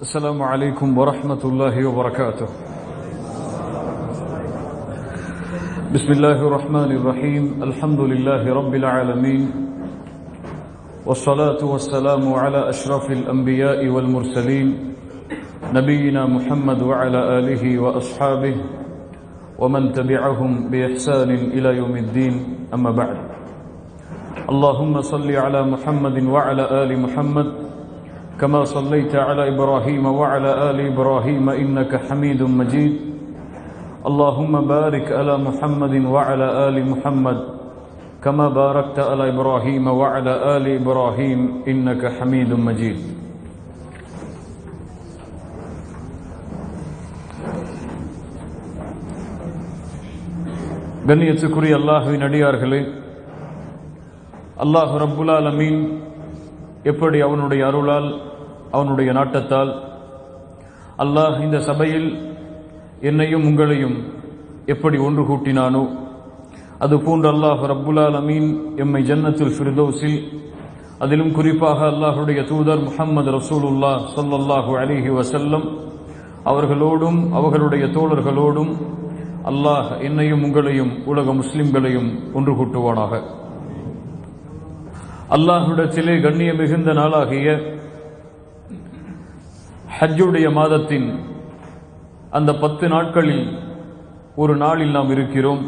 السلام عليكم ورحمة الله وبركاته. بسم الله الرحمن الرحيم. الحمد لله رب العالمين، والصلاة والسلام على أشرف الأنبياء والمرسلين نبينا محمد وعلى آله وأصحابه ومن تبعهم بإحسان إلى يوم الدين. أما بعد، اللهم صل على محمد وعلى آل محمد كما صليت على إبراهيم وعلى آل إبراهيم إنك حميد مجيد. اللهم بارك على محمد وعلى آل محمد كما باركت على إبراهيم وعلى آل إبراهيم إنك حميد مجيد. கண்ணியத்துக்குரிய அல்லாஹ்வின் அடியார்களே, அல்லாஹ் ரப்புல் ஆலமீன் எப்படி அவனுடைய அருளால் அவனுடைய நாட்டத்தால் அல்லாஹ் இந்த சபையில் என்னையும் உங்களையும் எப்படி ஒன்று கூட்டினானோ அதுபோன்று அல்லாஹ் ரப்புல் ஆலமீன் எம்மை ஜன்னத்துல் ஃபிர்தௌஸில், அதிலும் குறிப்பாக அல்லாஹுடைய தூதர் முஹம்மது ரசூலுல்லாஹ் ஸல்லல்லாஹு அலைஹி வஸல்லம் அவர்களோடும் அவர்களுடைய தோழர்களோடும் அல்லாஹ் என்னையும் உங்களையும் உலக முஸ்லிம்களையும் ஒன்று கூட்டுவானாக. அல்லாஹ்விடத்திலே கண்ணிய மிகுந்த நாளாகிய ஹஜ்ஜுடைய மாதத்தின் அந்த 10 நாட்களில் ஒரு நாளில் நாம் இருக்கிறோம்.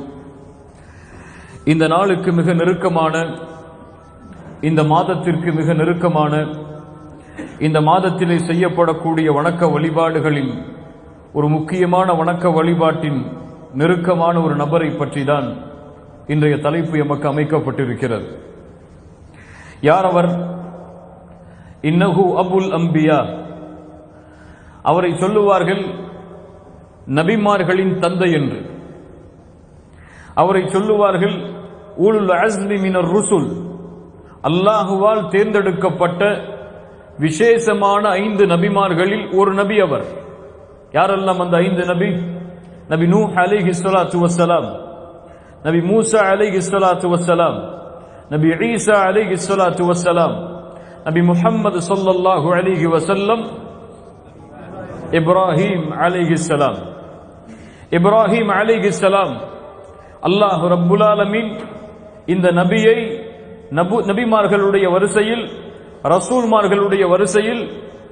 இந்த நாளுக்கு மிக நெருக்கமான, இந்த மாதத்திற்கு மிக நெருக்கமான, இந்த மாதத்திலே செய்யப்படக்கூடிய வணக்க வழிபாடுகளில் ஒரு முக்கியமான வணக்க வழிபாட்டின் நெருக்கமான ஒரு நபரை பற்றி தான் இன்றைய தலைப்பு எமக்கு அமைக்கப்பட்டிருக்கிறது. யார் அவர்? இன்னஹு அபுல் அம்பியா. அவரை சொல்லுவார்கள் நபிமார்களின் தந்தை என்று. அவரை சொல்லுவார்கள் உலுல் அஸ்மி மினர் ருசுல், அல்லாஹுவால் தேர்ந்தெடுக்கப்பட்ட விசேஷமான 5 நபிமார்களில் ஒரு நபி அவர். யாரெல்லாம் அந்த 5 நபி? நபி நூஹ் அலைஹிஸ்ஸலாத்து வஸ்ஸலாம், நபி மூசா அலைஹிஸ்ஸலாத்து வஸ்ஸலாம், நபி ஈசா அலைஹிஸ்ஸலாத்து வஸ்ஸலாம், நபி முஹம்மது ஸல்லல்லாஹு அலைஹி வஸல்லம், இப்ராஹீம் அலைஹிஸ்ஸலாம். இப்ராஹீம் அலைஹிஸ்ஸலாம் அல்லாஹ் ரப்புல் ஆலமீன் இந்த நபியை நபிமார்களுடைய வரிசையில், ரசூல்மார்களுடைய வரிசையில்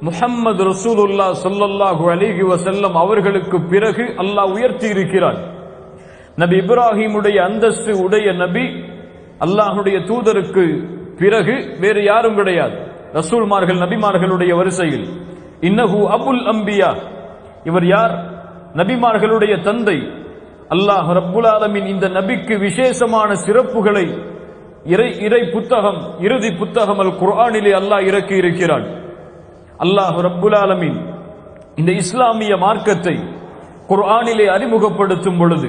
முஹம்மது ரசூலுல்லாஹ் ஸல்லல்லாஹு அலைஹி வஸல்லம் அவர்களுக்கு பிறகு அல்லாஹ் உயர்த்தி இருக்கிறார். நபி இப்ராஹீமுடைய அந்தஸ்து உடைய நபி அல்லாஹுடைய தூதருக்கு பிறகு வேறு யாரும் கிடையாது ரசூல்மார்கள் நபிமார்களுடைய வரிசையில். இன்னஹு அபுல் அம்பியா. இவர் யார்? நபிமார்களுடைய தந்தை. அல்லாஹ் ரப்புல் ஆலமீன் இந்த நபிக்கு விசேஷமான சிறப்புகளை இறை புத்தகம், இறுதி புத்தகம் அல் குர்ஆனிலே அல்லாஹ் இறக்கி இருக்கிறான். அல்லாஹ் ரப்புல் ஆலமீன் இந்த இஸ்லாமிய மார்க்கத்தை குர்ஆனிலே அறிமுகப்படுத்தும் பொழுது,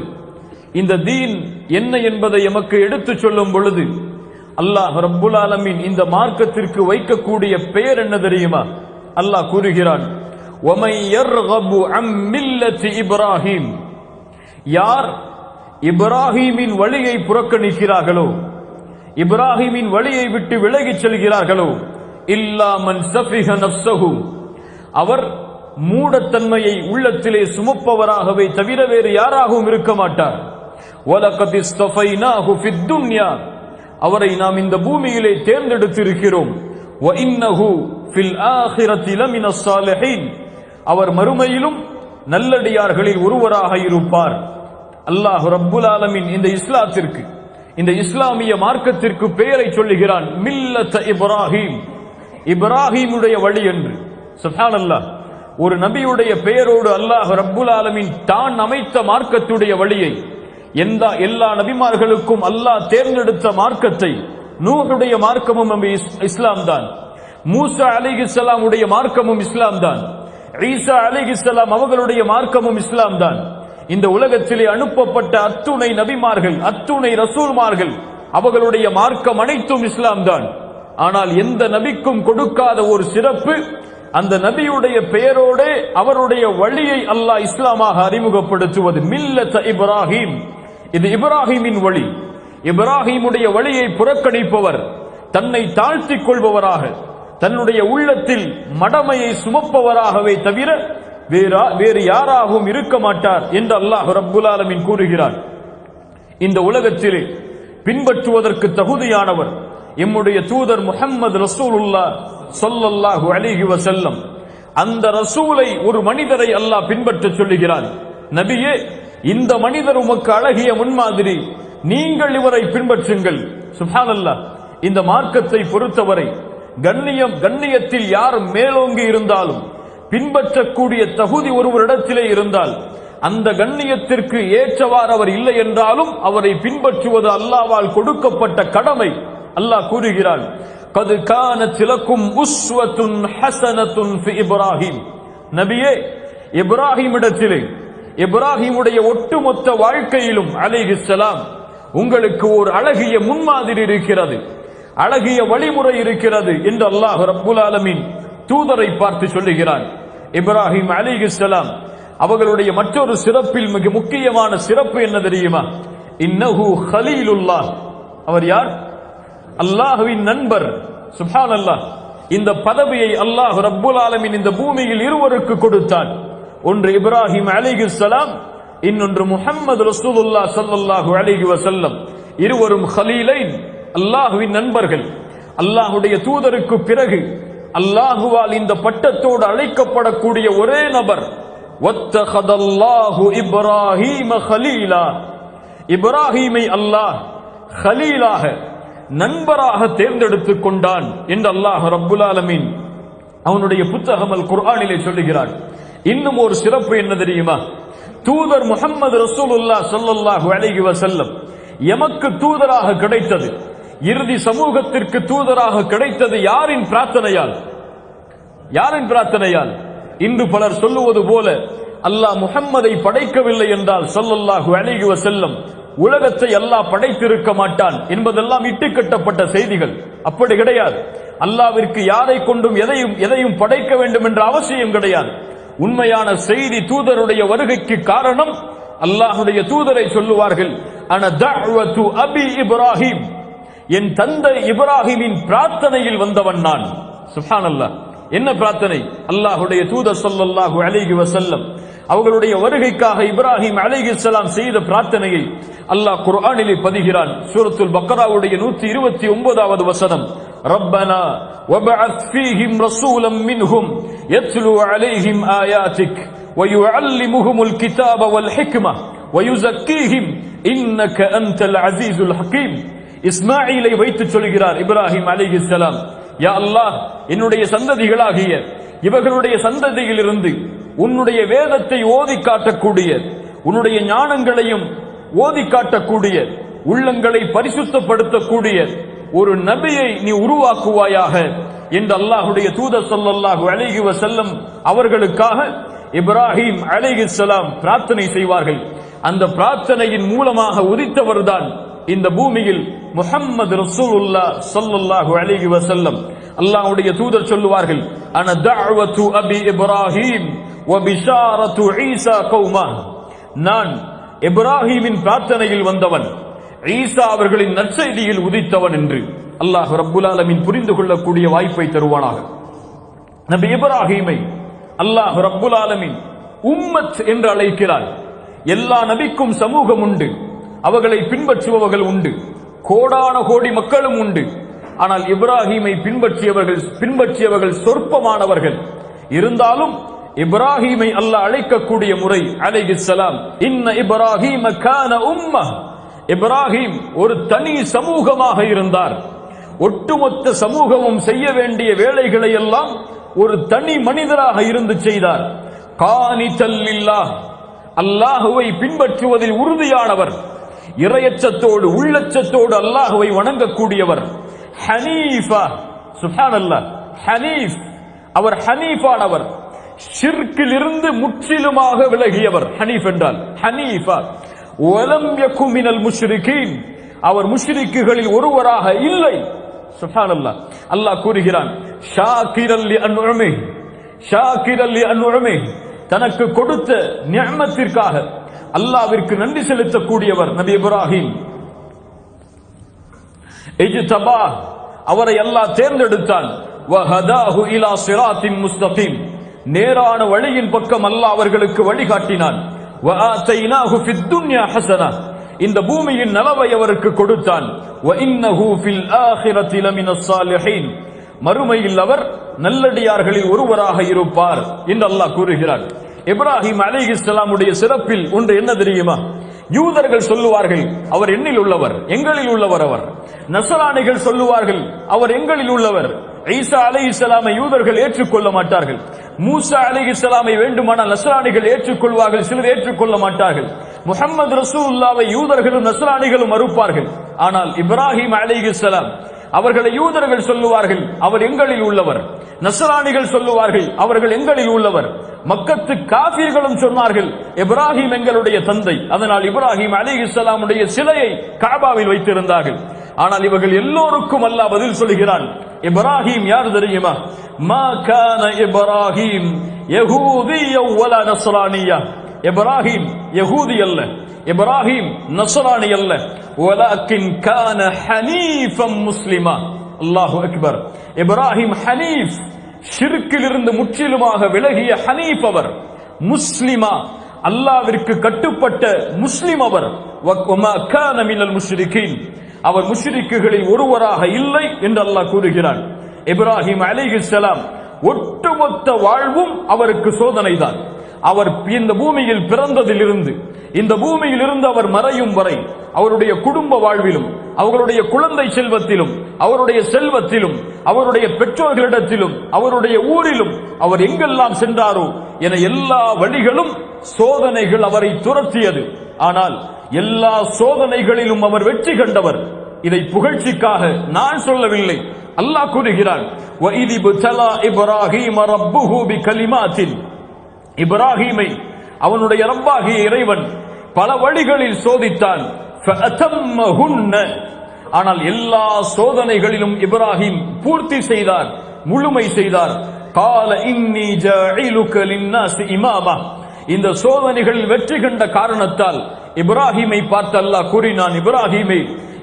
இந்த தீன் என்ன என்பதை எமக்கு எடுத்துச் சொல்லும் பொழுது, அல்லாஹ் ரப்புல் ஆலமீன் இந்த மார்க்கத்திற்கு வைக்கக்கூடிய பெயர் என்ன தெரியுமா? அல்லாஹ் கூறுகிறான், வமை யர்கபு அம் மில்லத்தி இப்ராஹீம். யார் இப்ராஹீமின் வழியை புறக்கணிக்கிறார்களோ, இப்ராஹீமின் வழியை விட்டு விலகிச் செல்கிறார்களோ, இல்லா மன் சஃபிஹ நஃப்ஸஹு, அவர் மூடத்தன்மையை உள்ளத்திலே சுமப்பவராகவே தவிர வேறு யாராகவும் இருக்க மாட்டார். வலகத் இஸ்தஃபைனாஹு ஃபித் துன்யா, அவரை நாம் இந்த பூமியிலே தேர்ந்தெடுத்திருக்கிறோம். வ இன்னஹு ஃபில் ஆখিরাতি லமினஸ் ஸாலிஹீன், அவர் மறுமையிலும் நல்லடியார்களில் ஒருவராக இருப்பார். அல்லாஹ் ரப்புல் ஆலமீன் இந்த இஸ்லாத்திற்கு, இந்த இஸ்லாமிய மார்க்கத்திற்கு பெயரை சொல்லுகிறான், மில்லத் இப்ராஹீம், இப்ராஹீமுடைய வழி என்று. சுப்ஹானல்லாஹ், ஒரு நபியுடைய பெயரோடு அல்லாஹ் ரப்புல் ஆலமீன் தான் அமைத்த மார்க்கத்துடைய வழியை, எல்லா நபிமார்களுக்கும் அல்லாஹ் தேர்ந்தெடுத்த மார்க்கத்தை, நூஹுடைய மார்க்கமும் இஸ்லாம் தான், மூசா அலைஹிஸ்ஸலாம் உடைய மார்க்கமும் இஸ்லாம் தான், ஈசா அலைஹிஸ்ஸலாம் அவர்களுடைய மார்க்கமும் இஸ்லாம் தான். இந்த உலகத்திலே அனுப்பப்பட்ட அத்துணை நபிமார்கள், அத்துணை ரசூல்மார்கள், அவர்களுடைய மார்க்கம் அனைத்தும் இஸ்லாம் தான். ஆனால் எந்த நபிக்கும் கொடுக்காத ஒரு சிறப்பு, அந்த நபியுடைய பெயரோடு அவருடைய வழியை அல்லாஹ் இஸ்லாமாக அறிமுகப்படுத்துவது. மில்லத் இப்ராஹீம், இது இப்ராஹீமின் வழி. இப்ராஹீமுடைய வழியை புறக்கணிப்பவர், தன்னை தாழ்த்திக் கொள்பவராக, தன்னுடைய உள்ளத்தில் மடமையை சுமப்பவராகவே தவிர வேறு யாராகவும் இருக்க மாட்டார் என்று அல்லாஹ் ரப்புல் ஆலமீன் கூறுகிறார். இந்த உலகத்திலே பின்பற்றுவதற்கு தகுதியானவர் எம்முடைய தூதர் முஹம்மது ரசூலுல்லாஹ் ஸல்லல்லாஹு அலைஹி வஸல்லம். அந்த ரசூலை ஒரு மனிதரை அல்லாஹ் பின்பற்ற சொல்லுகிறான். நபியே, இந்த மனிதர் உமக்கு அழகிய முன்மாதிரி, நீங்கள் இவரை பின்பற்றுங்கள். சுப்ஹானல்லாஹ். இந்த மார்க்கத்தை பொறுத்தவரை கண்ணியத்தில் யார் மேலோங்கி இருந்தாலும், பின்பற்றக்கூடிய தகுதி ஒருவரிடத்திலே இருந்தால், அந்த கண்ணியத்திற்கு ஏற்றவாறு அவர் இல்லை என்றாலும் அவரை பின்பற்றுவது அல்லாஹ்வால் கொடுக்கப்பட்ட கடமை. அல்லாஹ் கூறுகிறான், கது கானத் லக்கும் உஸ்வத்துன் ஹஸனத்துன் ஃபி இப்ராஹிம். நபியே, இப்ராஹிமிடத்திலே, இப்ராஹிமுடைய ஒட்டுமொத்த வாழ்க்கையிலும் அலைஹிஸ்ஸலாம் உங்களுக்கு ஒரு அழகிய முன்மாதிரி இருக்கிறது, அழகிய வழிமுறை இருக்கிறது என்று அல்லாஹ் ரப்புல் ஆலமீன் தூதரை பார்த்து சொல்லுகிறான். இப்ராஹிம் அலைஹிஸ்ஸலாம் அவர்களுடைய மற்றொரு சிறப்பில் மிக முக்கியமான சிறப்பு என்ன தெரியுமா? இன்னஹு கலீலுல்லாஹ். அவர் யார்? அல்லாஹ்வின் நண்பர். சுப்ஹானல்லாஹ். இந்த பதவியை அல்லாஹ் ரப்புல் ஆலமீன் இந்த பூமியில் இருவருக்கு கொடுத்தான். ஒன்று இப்ராஹிம் அலைஹிஸ்ஸலாம், இன்னொன்று முஹம்மது ரசூலுல்லாஹ் ஸல்லல்லாஹு அலைஹி வஸல்லம். இருவரும் கலீலைன், அல்லாஹ்வின் நண்பர்கள். அல்லாஹ்வுடைய தூதருக்கு பிறகு அல்லாஹுவால் இந்த பட்டத்தோடு அழைக்கப்படக்கூடிய ஒரே நபர். வத்தகதல்லாஹு இப்ராஹீம கலீலா. இப்ராஹீமை அல்லாஹ் கலீலாக, நண்பராக தேர்ந்தெடுத்துக் கொண்டான் என்று அல்லாஹ் ரப்புல் ஆலமீன் அவனுடைய புத்தகம் அல் குர்ஆனிலே சொல்லுகிறான். இன்னும் ஒரு சிறப்பு என்ன தெரியுமா? தூதர் முஹம்மது ரசூலுல்லாஹ் ஸல்லல்லாஹு அலைஹி வஸல்லம் எமக்கு தூதராக கிடைத்தது, இறுதி சமூகத்திற்கு தூதராக கிடைத்தது யாரின் பிரார்த்தனையால்? யாரின் பிரார்த்தனையால்? இன்று பலர் சொல்லுவது போல அல்லாஹ் முஹம்மதை படைக்கவில்லை என்றால் ஸல்லல்லாஹு அலைஹி வஸல்லம் உலகத்தை அல்லாஹ் படைத்திருக்க மாட்டான் என்பதெல்லாம் இட்டுக்கட்டப்பட்ட செய்திகள். அப்படி கிடையாது. அல்லாஹ்விற்கு யாரை கொண்டும் எதையும் படைக்க வேண்டும் என்ற அவசியம் கிடையாது. உண்மையான செய்தி தூதருடைய வருகைக்கு காரணம், அல்லாஹ்வுடைய தூதரை சொல்லுவார்கள், அன தஅவத்து அபி இப்ராஹிம், என் தந்தை இப்ராஹிமின் பிரார்த்தனையில் வந்தவன் நான். சுப்ஹானல்லாஹ். என்ன பிரார்த்தனை? அல்லாஹ்வுடைய தூதர் ஸல்லல்லாஹு அலைஹி வஸல்லம் அவர்களுடைய வருகைக்காக இப்ராஹிம் அலைஹிஸ்ஸலாம் செய்த பிரார்த்தனையை அல்லாஹ் குர்ஆனிலே பதிகிறான். சூரத்துல் பக்ராவுடைய 129வது வசனம், ரப்பனா வபஅத் ஃபீஹிம் ரசூலம் மின்ஹும் யத்லு அலைஹிம் ஆயாத்திக் வயுஅல்லிமுஹுமுல் கிதாப வல் ஹிக்ம வயுஸக்கீஹிம் இன்னக அன்தல் அஸீஸுல் ஹகீம். இஸ்மாஈலை வைத்து சொல்கிறார் இப்ராஹிம் அலைஹிஸ்ஸலாம், யா அல்லாஹ், என்னுடைய சந்ததிகளாகிய இவர்களுடைய சந்ததியிலிருந்து உன்னுடைய வேதத்தை ஓதி காட்டக்கூடிய, உன்னுடைய ஞானங்களையும் ஓதி காட்டக்கூடிய, உள்ளங்களை பரிசுத்தப்படுத்தக்கூடிய ஒரு நபியை நீ உருவாக்குவாயாக என்று அல்லாஹ்வுடைய தூதர் ஸல்லல்லாஹு அலைஹி வஸல்லம் அவர்களுக்காக இப்ராஹிம் அலைஹிஸ்ஸலாம் பிரார்த்தனை செய்வார்கள். அந்த பிரார்த்தனையின் மூலமாக உதித்தவர்தான் இந்த பூமியில் முஹம்மது ரசூலுல்லாஹ் ஸல்லல்லாஹு அலைஹி வஸல்லம். அல்லாஹ்வுடைய தூதர் சொல்லுவார்கள், அன தஅவத்து அபி இப்ராஹிம் வ பிஷாரத்து ஈசா கௌமா. நான் இப்ராஹிமின் பிரார்த்தனையில் வந்தவன், ஈசா அவர்களின் நற்செய்தியில் உதித்தவன் என்று அல்லாஹ் ரப்புல் ஆலமீன் புரிந்து கொள்ளக்கூடிய வாய்ப்பை தருவானாக. நபி இப்ராஹிமை அல்லாஹ் ரப்புல் ஆலமீன் உம்மத் என்று அழைக்கிறார். எல்லா நபிக்கும் சமூகம் உண்டு, அவர்களை பின்பற்றுபவர்கள் உண்டு, கோடான கோடி மக்களும் உண்டு. ஆனால் இப்ராஹிமை பின்பற்றியவர்கள் சொற்பமானவர்கள். இருந்தாலும் இப்ராஹிமை அல்லாஹ் அழைக்கக்கூடிய முறை அலைஹிஸ்ஸலாம், இன்ன இப்ராஹீம கான உம்மஹ். இப்ராஹிம் ஒரு தனி சமூகமாக இருந்தார். ஒட்டுமொத்த சமூகமும் செய்ய வேண்டிய வேலைகளை எல்லாம் ஒரு தனி மனிதராக இருந்து செய்தார். கானிதல் லில்லாஹ், அல்லாஹுவை பின்பற்றுவதில் உறுதியானவர், இறையச்சத்தோடு உள்ளச்சத்தோடு அல்லாஹுவை வணங்கக்கூடியவர். ஹனீஃபா, சுப்ஹானல்லாஹ், ஹனீஃப், அவர் ஹனீஃபானவர், ஷிர்கில் இருந்து முற்றிலுமாக விலகியவர். ஹனீஃப் என்றால் ஹனீஃபா. வலம் யகு மினல் முஷ்ரிகீன், அவர் முஷ்ரிக்குகளில் ஒருவராக இல்லை. சுப்ஹானல்லாஹ். அல்லாஹ் கூறுகிறான், ஷாக்கிரல் லிஅன்உமிஹ், ஷாக்கிரல் லிஅன்உமிஹ், தனக்கு கொடுத்த நிஅமத்திற்காக அல்லாஹ்விற்கு நன்றி செலுத்தக்கூடியவர் நபி இப்ராஹிம். இஜ்தபா, அவரை அல்லாஹ் தேர்ந்தெடுத்தான். வஹதாஹு இலா ஸிராத்தின் முஸ்தகீம், நேரான வழியின் பக்கம் அல்லாஹ் அவர்களுக்கு வழிகாட்டினான். வஆதைனாஹு ஃபித் துன்யா ஹஸனா, இந்த பூமியின் நலவை அவருக்கு கொடுத்தான். வஇன்னஹு ஃபில் ஆখিরাতি லமினஸ் ஸாலிஹீன், மறுமையில் அவர் நல்லடியார்களில் ஒருவராக இருப்பார் என்று அல்லாஹ் கூறுகிறார். இப்ராஹிம் அலைஹிஸ்ஸலாமுடைய சிறப்பில் ஒன்று என்ன தெரியுமா? யூதர்கள் சொல்லுவார்கள் அவர் என்னில் உள்ளவர், எங்களில் உள்ளவர் அவர். நஸ்ரானிகள் சொல்லுவார்கள் அவர் எங்களில் உள்ளவர். ஈசா அலைஹிஸ்ஸலாமை யூதர்கள் ஏற்றுக்கொள்ள மாட்டார்கள். மூசா அலைஹிஸ்ஸலாமை வேண்டுமானால் நஸ்ரானிகள் ஏற்றுக்கொள்வார்கள், சிலர் ஏற்றுக்கொள்ள மாட்டார்கள். முஹம்மது ரசூலுல்லாஹ்வை யூதர்களும் நஸ்ரானிகளும் மறுப்பார்கள். ஆனால் இப்ராஹிம் அலைஹிஸ்ஸலாம் அவர்களை யூதர்கள் சொல்லுவார்கள் அவர் எங்களில் உள்ளவர், நஸ்ரானிகள் சொல்லுவார்கள் அவர்கள் எங்களில் உள்ளவர். மக்கத்து காஃபிர்களும் சொன்னார்கள் இப்ராஹிம் எங்களுடைய தந்தை. அதனால் இப்ராஹிம் அலைஹிஸ்ஸலாமுடைய சிலையை காபாவில் வைத்திருந்தார்கள். ஆனால் இவர்கள் எல்லோருக்கும் அல்லாஹ் பதில் சொல்கிறான். இப்ராஹிம் யார் தெரியுமா? மா கான இப்ராஹிம் யஹூதிய்ய வலா நஸ்ரானிய்ய, இப்ராஹிம் யஹூதி அல்ல, இப்ராஹிம் நஸ்ரானி அல்ல, வலாக்கின் கான ஹனீஃபம் முஸ்லிமா. அல்லாஹு அக்பர். இப்ராஹிம் ஹனீஃப், ஷிர்க்கிலிருந்து முற்றிலுமாக விலகிய ஹனீஃப் அவர். முஸ்லிமா, அல்லாஹ்விற்கு கட்டுப்பட்ட முஸ்லிம் அவர். வமா கான மினல் முஷ்ரிகீன், அவர் முஷ்ரிக்குகளில் ஒருவராக இல்லை என்று அல்லாஹ் கூறுகிறான். இப்ராஹிம் அலைஹிஸ்ஸலாம் ஒட்டுமொத்த வாழ்வும் அவருக்கு சோதனைதான். அவர் இந்த பூமியில் பிறந்ததிலிருந்து இந்த பூமியில் இருந்து அவர் மறையும் வரை அவருடைய குடும்ப வாழ்விலும், அவர்களுடைய குழந்தை செல்வத்திலும், அவருடைய செல்வத்திலும், அவருடைய பெற்றோர்களிடத்திலும், அவருடைய ஊரிலும் அவர் எங்கெல்லாம் சென்றாரோ என எல்லா வழிகளும் சோதனைகள் அவரை துரத்தியது. ஆனால் எல்லா சோதனைகளிலும் அவர் வெற்றி கண்டவர். இதை புகழ்ச்சிக்காக நான் சொல்லவில்லை, அல்லாஹ் கூறுகிறான். வஇதி புதலா இப்ராஹீம ரப்புஹு பிகலிமாத்தின், இப்ராஹீமை அவனுடைய ரப்பாகிய இறைவன் பல வழிகளில் சோதித்தான். ஃபஅதம்மஹுன்ன, ஆனால் எல்லா சோதனைகளிலும் இப்ராஹிம் பூர்த்தி செய்தார், முழுமை செய்தார். கால இன்னி ஜாஇலுக லின்னாஸி இமாமா, இந்த சோதனைகளில் வெற்றி கண்ட காரணத்தால் இப்ராஹிமை பார்த்து அல்லாஹ் கூறினான், இப்ராஹிமை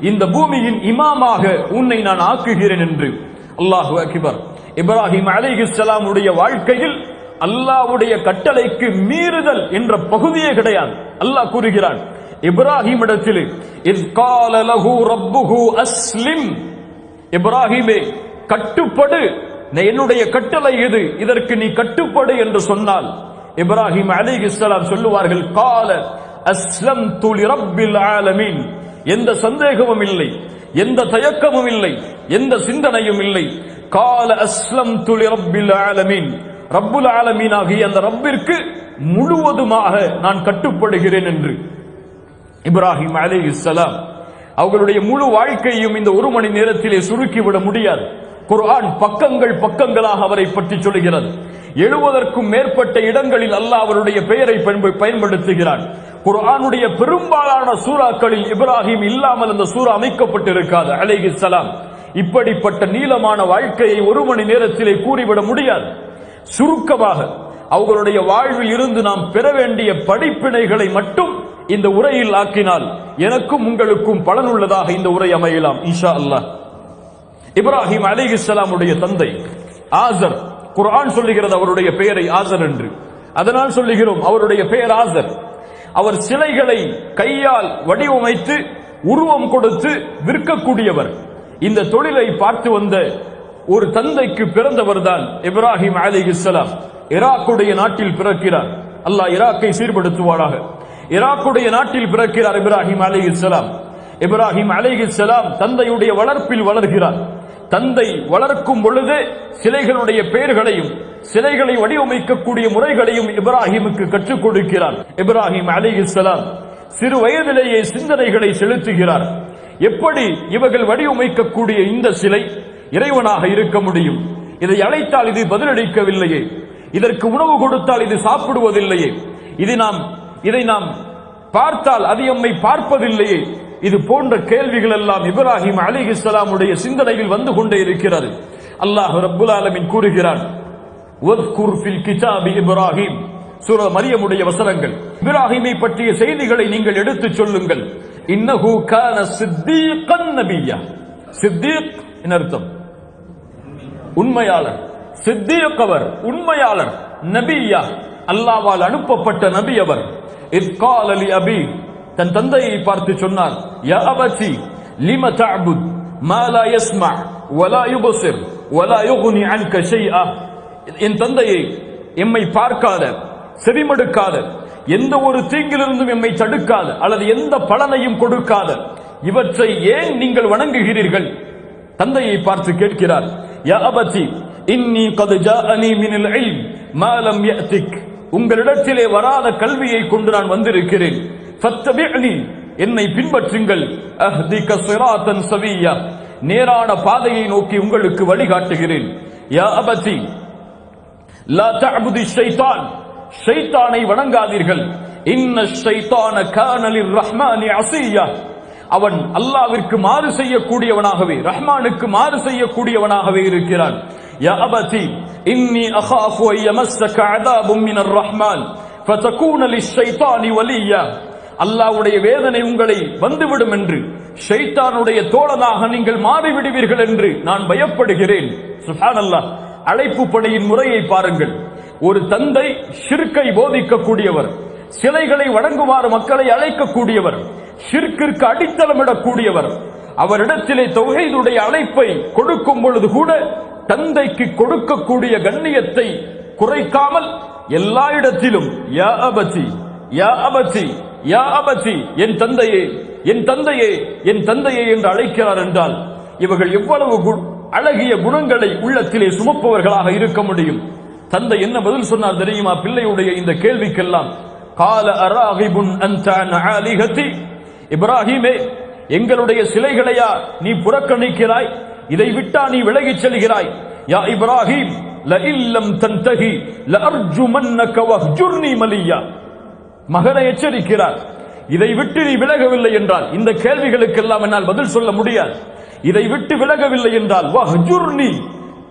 இந்த பூமியின் இமாமாக உன்னை நான் ஆக்குகிறேன் என்று. அல்லாஹு அக்பர். இப்ராஹிம் அலைஹிஸ்ஸலாமுடைய வாழ்க்கையில் அல்லாஹ்வுடைய கட்டளைக்கு மீறுதல் என்ற பகுதியே கிடையாது. அல்லாஹ் கூறுகிறான் இப்ராஹிம் இடத்தில், இஸ் கால லஹு ரப்புஹு அஸ்லிம், இப்ராஹிமே கட்டுப்படு, என்னுடைய கட்டளை இது, இதற்கு நீ கட்டுப்படு என்று சொன்னால் இப்ராஹிம் அலைஹிஸ்ஸலாம் சொல்லுவார்கள், கால அஸ்லம்து லிரப்பில் ஆலமீன், எந்த சந்தேகமும் இல்லை, எந்த தயக்கமும் இல்லை, எந்த சிந்தனையும் இல்லை. கால அஸ்லம்து லிரப்பில் ஆலமீன், ரப்புல் ஆலமீன் ஆகிய அந்த ரப்பிற்கு முழுவதுமாக நான் கட்டுப்படுகிறேன் என்று. இப்ராஹிம் அலைஹிஸ்ஸலாம் அவர்களுடைய முழு வாழ்க்கையும் இந்த ஒரு மணி நேரத்திலே சுருக்கிவிட முடியாது. குர்ஆன் பக்கங்கள் பக்கங்களாக அவரை பற்றி சொல்கிறது. 70க்கும் மேற்பட்ட இடங்களில் அல்லாஹ் அவருடைய பெயரை பயன்படுத்துகிறான். குர்ஆனுடைய பெரும்பாலான சூறாக்களில் இப்ராஹிம் இல்லாமல் அந்த சூரா அமைக்கப்பட்டிருக்காது அலைஹிஸ்ஸலாம். இப்படிப்பட்ட நீளமான வாழ்க்கையை ஒரு மணி நேரத்திலே கூறிவிட முடியாது. சுருக்கமாக அவர்களுடைய வாழ்வில் இருந்து நாம் பெற வேண்டிய படிப்பினைகளை மட்டும் இந்த உரையில் ஆக்கினால் எனக்கும் உங்களுக்கும் பலனுள்ளதாக இந்த உரை அமையலாம் இன்ஷா அல்லாஹ். இப்ராஹிம் அலைஹிஸ்ஸலாமுடைய தந்தை ஆசர், குர்ஆன் சொல்லுகிறது அவருடைய பெயரை ஆசர் என்று. அதனால் சொல்லுகிறோம் அவருடைய பெயர் ஆசர். அவர் சிலைகளை கையால் வடிவமைத்து உருவம் கொடுத்து விற்கக்கூடியவர். இந்த தொழிலை பார்த்து வந்த ஒரு தந்தைக்கு பிறந்தவர் தான் இப்ராஹிம் அலைஹிஸ்ஸலாம். ஈராக்குடைய நாட்டில் பிறக்கிறார். அல்லாஹ் ஈராக்கை சீர்படுத்துவாராக. ஈராக்குடைய நாட்டில் பிறக்கிறார் இப்ராஹிம் அலைஹிஸ்ஸலாம். இப்ராஹிம் அலைஹிஸ்ஸலாம் தந்தையுடைய வளர்ப்பில் வளர்கிறார். தந்தை வளர்க்கும் பொழுது சிலைகளுடைய பெயர்களையும் சிலைகளை வடிவமைக்கக்கூடிய முறைகளையும் இப்ராஹிமுக்கு கற்றுக் கொடுக்கிறார். இப்ராஹிம் அலைஹிஸ்ஸலாம் சிறு வயதிலேயே சிந்தனைகளை செலுத்துகிறார். எப்படி இவர்கள் வடிவமைக்கக்கூடிய இந்த சிலை இறைவனாக இருக்க முடியும்? இதை அழைத்தால் இது பதிலளிக்கவில்லையே, இதற்கு உணவு கொடுத்தால் இது சாப்பிடுவதில்லையே, இதை நாம் பார்த்தால் அது எம்மை பார்ப்பதில்லையே, இது போன்ற கேள்விகள் எல்லாம் இப்ராஹிம் அலைஹிஸ்ஸலாமுடைய சிந்தனையில் வந்து கொண்டே இருக்கிறது. அல்லாஹ் ரப்புல் ஆலமீன் கூறுகிறான், வத்குர் ஃபில் கிதாபி இப்ராஹிம், சூரா மரியமுடைய வசனங்கள். இப்ராஹிமை பற்றிய செய்திகளை நீங்கள் எடுத்துச் சொல்லுங்கள். இன்னஹு கான சித்தீகன் நபிய்யா. சித்தீக் என்ன அர்த்தம்? உண்மையாளர். சித்தீக் அவர் உண்மையாளர், நபியா, அல்லாஹ்வால் அனுப்பப்பட்ட நபி அவர். இத் கால லி அபி, தன் தந்தையை பார்த்து சொன்னார், யா அபதி லிம தஅபுத் மா லா யஸ்மா வலா யுபஸிர் வலா யுக்னி அன்க ஷைஆ. என் தந்தையை, எம்மை பார்க்காத, செவிமடுக்காத, எந்த ஒரு தீங்கிலிருந்தும் எம்மை தடுக்காத அல்லது எந்த பலனையும் கொடுக்காத இவற்றை ஏன் நீங்கள் வணங்குகிறீர்கள்? தந்தையை பார்த்து கேட்கிறார், யா அபதி இன்னி கத் ஜாஅனி மினல் இல்ம் மா லம் யஅதிக், உங்களிடத்திலே வராத கல்வியை கொண்டு நான் வந்திருக்கிறேன். ஃபத்தபிஅனி, என்னை பின்பற்றுங்கள். அஹ்திக ஸிராத்தன் ஸவிய்யா, நேரான பாதையை நோக்கி உங்களுக்கு வழிகாட்டுகிறேன். யா அபதி லா தஅபுதி ஷைத்தான், ஷைத்தானை வணங்காதீர்கள். இன்ன ஷைத்தான கான லிர்ரஹ்மானி அஸிய்யா, அவன் அல்லாஹ்விற்கு மாறு செய்யக்கூடியவனாகவே, ரஹ்மானுக்கு மாறு செய்யக்கூடியவனாகவே இருக்கிறான். யா அபதி இன்னி அகாஃபு அன் யமஸ்ஸக அஸாபும் மினர் ரஹ்மான் ஃபதகூன லிஷைத்தானி வலிய்யா, அல்லாஹ்வுடைய வேதனை உங்களை வந்துவிடும் என்று, ஷைத்தானுடைய தோழனாக நீங்கள் மாறிவிடுவீர்கள் என்று நான் பயப்படுகிறேன். சுப்ஹானல்லாஹ். அழைப்பு பணியின் முறையை பாருங்கள். ஒரு தந்தை ஷிர்கை போதிக்கக்கூடியவர், சிலைகளை வணங்குமாறு மக்களை அழைக்கக்கூடியவர், ஷிர்கிற்கு அடித்தளமிடக்கூடியவர். அவரிடத்திலே தௌஹீதுடைய அழைப்பை கொடுக்கும் பொழுது கூட தந்தைக்கு கொடுக்கக்கூடிய கண்ணியத்தை குறைக்காமல் எல்லா இடத்திலும் யா அபதி யா அபதி யா அபதி, என் தந்தையே, என் தந்தையே, என் தந்தையே என்று அழைக்கிறார் என்றால் இவர்கள் எவ்வளவு அழகிய குணங்களை உள்ளத்திலே சுமப்பவர்களாக இருக்க முடியும்? தந்தை என்ன பதில் சொன்னார் தெரியுமா பிள்ளையுடைய இந்த கேள்விக்கெல்லாம்? கால அராகிபுன் அன்த அன் ஆலிஹதி, இப்ராஹிமே, எங்களுடைய சிலைகளையா நீ புறக்கணிக்கிறாய்? இதை விட்டா நீ விலகிச் செல்கிறாய்? யா இப்ராஹிம் லஇல்லம் தன்தஹி லஅர்ஜுமன்னக வஹ்ஜுர்னி மலியா, மகனை எச்சரிக்கிறார். இதை விட்டு நீ விலகவில்லை என்றால், இந்த கேள்விகளுக்கெல்லாம் என்னால் பதில் சொல்ல முடியாது. இதை விட்டு விலகவில்லை என்றால் வஹ்ஜுர்னி,